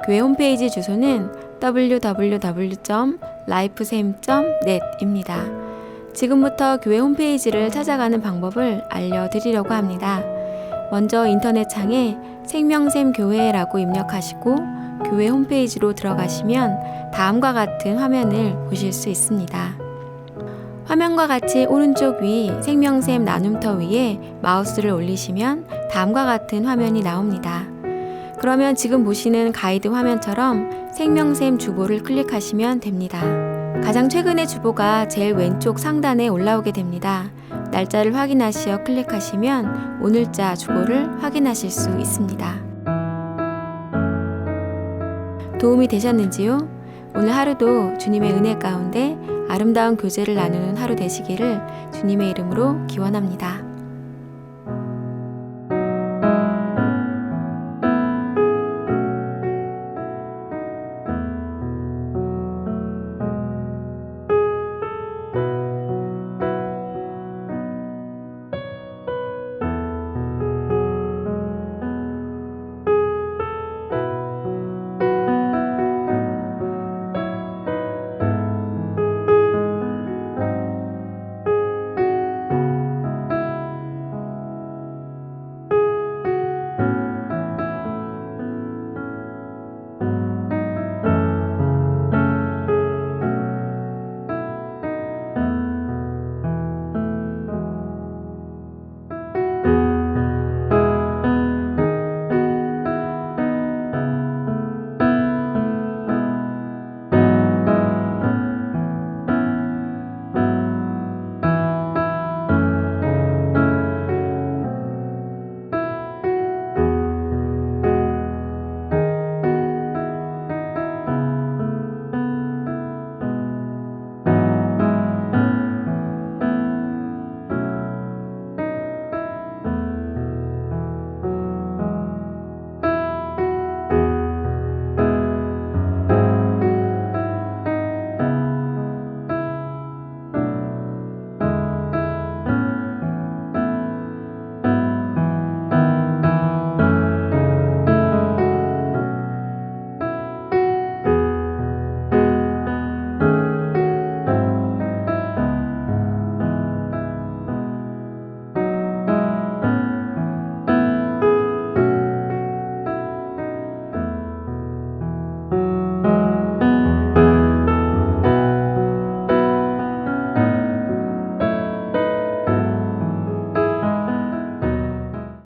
교회 홈페이지 주소는 www.lifesam.net입니다. 지금부터 교회 홈페이지를 찾아가는 방법을 알려드리려고 합니다. 먼저 인터넷 창에 생명샘 교회라고 입력하시고 교회 홈페이지로 들어가시면 다음과 같은 화면을 보실 수 있습니다. 화면과 같이 오른쪽 위 생명샘 나눔터 위에 마우스를 올리시면 다음과 같은 화면이 나옵니다. 그러면 지금 보시는 가이드 화면처럼 생명샘 주보를 클릭하시면 됩니다. 가장 최근의 주보가 제일 왼쪽 상단에 올라오게 됩니다. 날짜를 확인하시어 클릭하시면 오늘자 주보를 확인하실 수 있습니다. 도움이 되셨는지요? 오늘 하루도 주님의 은혜 가운데 아름다운 교제를 나누는 하루 되시기를 주님의 이름으로 기원합니다.